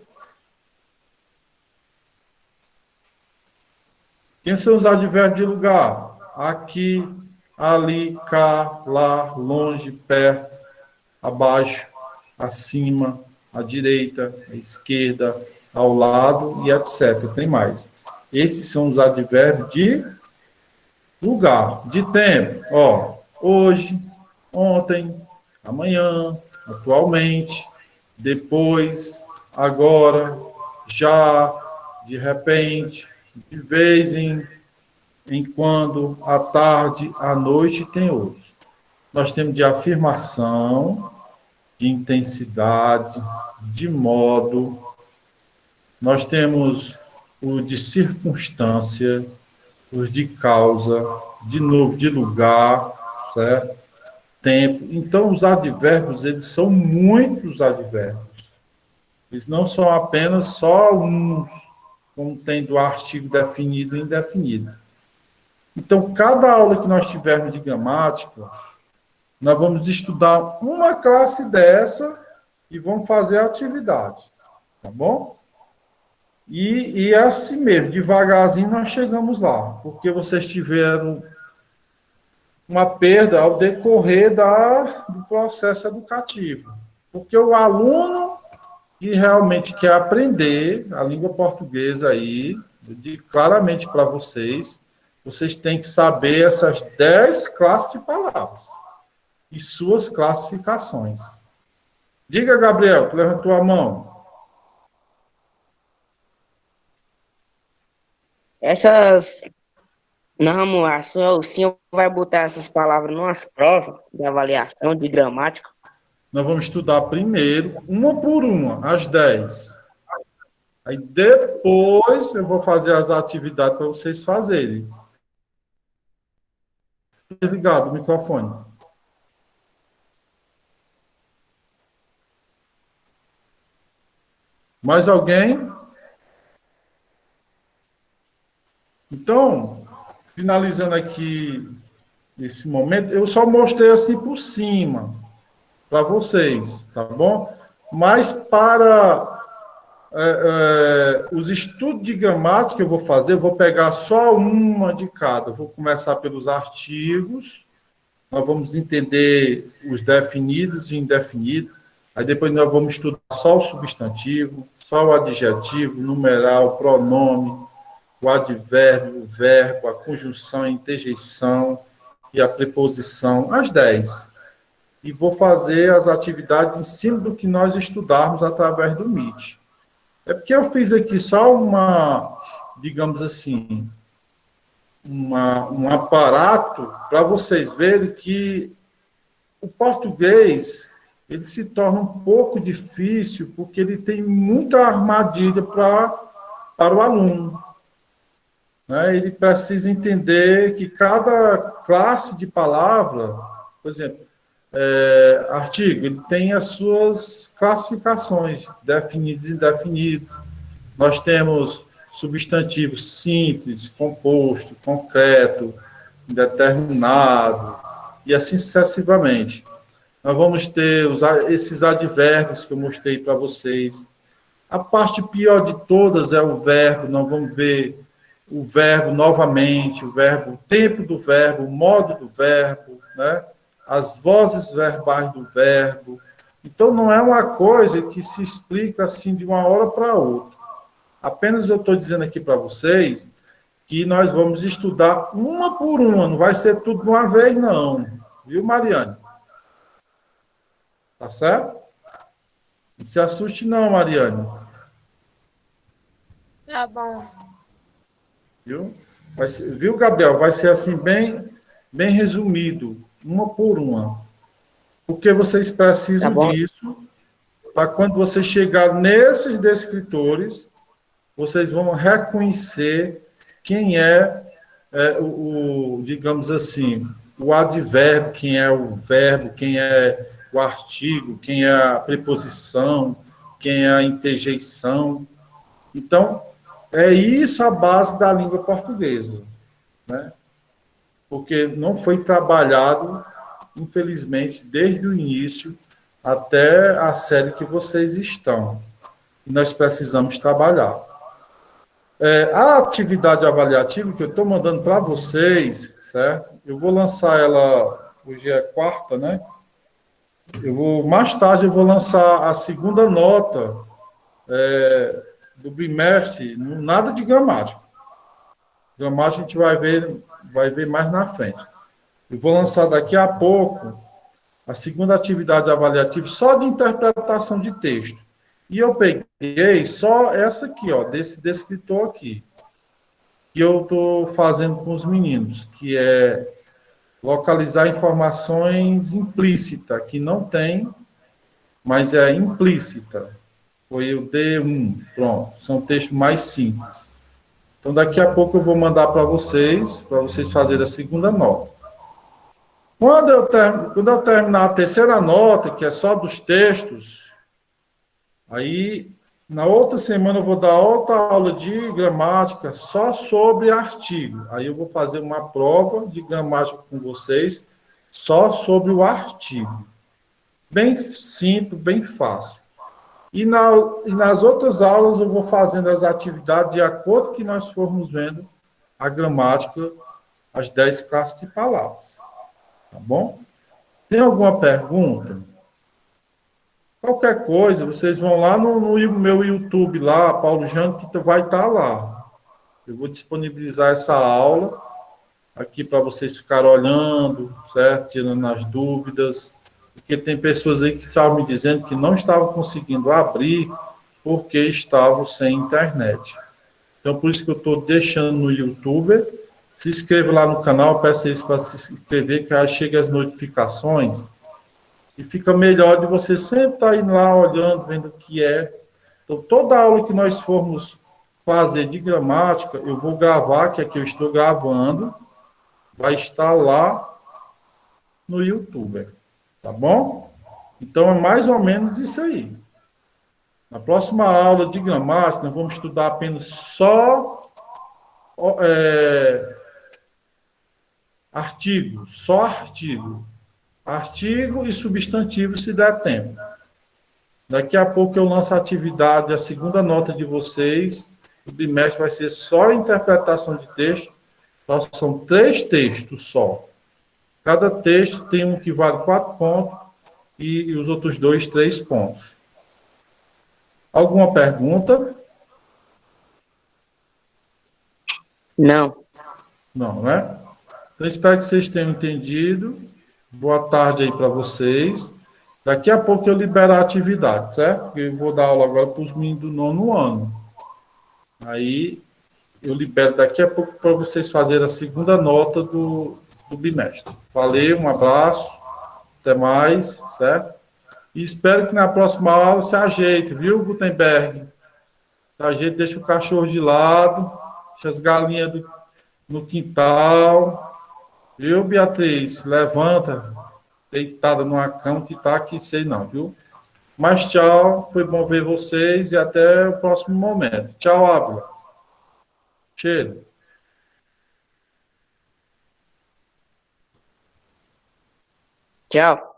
Quem são os advérbios de lugar? Aqui, ali, cá, lá, longe, perto, abaixo, acima, à direita, à esquerda, ao lado e etc. Tem mais. Esses são os advérbios de lugar, de tempo. Ó, hoje, ontem, amanhã, atualmente, depois, agora, já, de repente, de vez em quando, à tarde, à noite, tem outros. Nós temos de afirmação, de intensidade, de modo. Nós temos o de circunstância, os de causa, de novo, de lugar, certo? Tempo. Então, os advérbios, eles são muitos advérbios. Eles não são apenas só uns, como tem do artigo definido e indefinido. Então, cada aula que nós tivermos de gramática, nós vamos estudar uma classe dessa e vamos fazer a atividade, tá bom? E é assim mesmo, devagarzinho nós chegamos lá, porque vocês tiveram uma perda ao decorrer do processo educativo. Porque o aluno que realmente quer aprender a língua portuguesa aí, eu digo claramente para vocês, vocês têm que saber essas 10 classes de palavras e suas classificações. Diga, Gabriel, que levantou a mão. Essas. Não, moço, o senhor vai botar essas palavras numas provas de avaliação de gramática? Nós vamos estudar primeiro, uma por uma, as 10. Aí depois eu vou fazer as atividades para vocês fazerem. Desligado o microfone. Mais alguém? Então, finalizando aqui esse momento, eu só mostrei assim por cima para vocês, tá bom? Mas para os estudos de gramática eu vou fazer, eu vou pegar só uma de cada. Eu vou começar pelos artigos, nós vamos entender os definidos e indefinidos, aí depois nós vamos estudar só o substantivo, só o adjetivo, o numeral, o pronome, o advérbio, o verbo, a conjunção, a interjeição e a preposição, as 10. E vou fazer as atividades em cima do que nós estudarmos através do Meet. É porque eu fiz aqui só uma, digamos assim, um aparato para vocês verem que o português ele se torna um pouco difícil porque ele tem muita armadilha para para o aluno. Né? Ele precisa entender que cada classe de palavra, por exemplo, artigo, ele tem as suas classificações, definidos e indefinidos. Nós temos substantivos simples, composto, concreto, indeterminado, e assim sucessivamente. Nós vamos ter esses advérbios que eu mostrei para vocês. A parte pior de todas é o verbo. Nós vamos ver o verbo novamente, o verbo, o tempo do verbo, o modo do verbo, né? As vozes verbais do verbo. Então, não é uma coisa que se explica assim de uma hora para outra. Apenas eu estou dizendo aqui para vocês que nós vamos estudar uma por uma, não vai ser tudo de uma vez, não. Viu, Mariane? Tá certo? Não se assuste, não, Mariane. Tá bom. Viu? Viu, Gabriel? Vai ser assim, bem resumido, uma por uma. Porque vocês precisam disso para quando vocês chegarem nesses descritores, vocês vão reconhecer quem digamos assim, o advérbio, quem é o verbo, quem é o artigo, quem é a preposição, quem é a interjeição. Então, é isso a base da língua portuguesa, né? Porque não foi trabalhado, infelizmente, desde o início até a série que vocês estão. E nós precisamos trabalhar. A atividade avaliativa que eu estou mandando para vocês, certo? Eu vou lançar ela, hoje é quarta, né? Mais tarde eu vou lançar a segunda nota do bimestre, nada de gramática. Gramática a gente vai ver mais na frente. Eu vou lançar daqui a pouco a segunda atividade avaliativa só de interpretação de texto. E eu peguei só essa aqui, ó, desse descritor aqui, que eu estou fazendo com os meninos, que é localizar informações implícitas, que não tem, mas é implícita. Foi o D1, pronto, são textos mais simples. Então, daqui a pouco eu vou mandar para vocês fazerem a segunda nota. Quando eu terminar a terceira nota, que é só dos textos, aí, na outra semana, eu vou dar outra aula de gramática só sobre artigo. Aí eu vou fazer uma prova de gramática com vocês só sobre o artigo. Bem simples, bem fácil. E nas outras aulas eu vou fazendo as atividades de acordo que nós formos vendo a gramática, as 10 classes de palavras. Tá bom? Tem alguma pergunta? Qualquer coisa, vocês vão lá no meu YouTube, lá, Paulo Jânio, que vai estar lá. Eu vou disponibilizar essa aula aqui para vocês ficarem olhando, certo? Tirando as dúvidas. Porque tem pessoas aí que estavam me dizendo que não estavam conseguindo abrir porque estavam sem internet. Então, por isso que eu estou deixando no YouTube. Se inscreva lá no canal, peço eles para se inscrever, que aí chega as notificações. E fica melhor de você sempre estar indo lá, olhando, vendo o que é. Então, toda aula que nós formos fazer de gramática, eu vou gravar, que aqui eu estou gravando, vai estar lá no YouTube. Tá bom? Então, é mais ou menos isso aí. Na próxima aula de gramática, nós vamos estudar apenas só artigo, só artigo. Artigo e substantivo, se der tempo. Daqui a pouco eu lanço a atividade, a segunda nota de vocês. O bimestre vai ser só interpretação de texto. São 3 textos só. Cada texto tem um que vale 4 pontos e os outros 2, 3 pontos. Alguma pergunta? Não. Não, né? Então, espero que vocês tenham entendido. Boa tarde aí para vocês. Daqui a pouco eu libero a atividade, certo? Porque eu vou dar aula agora para os meninos do 9º ano. Aí eu libero daqui a pouco para vocês fazerem a segunda nota do bimestre. Valeu, um abraço, até mais, certo? E espero que na próxima aula se ajeite, viu, Gutenberg? A gente deixa o cachorro de lado, deixa as galinhas no quintal. Viu, Beatriz? Levanta, deitada numa cama que tá aqui, sei não, viu? Mas tchau, foi bom ver vocês e até o próximo momento. Tchau, Ávila. Cheiro. Tchau.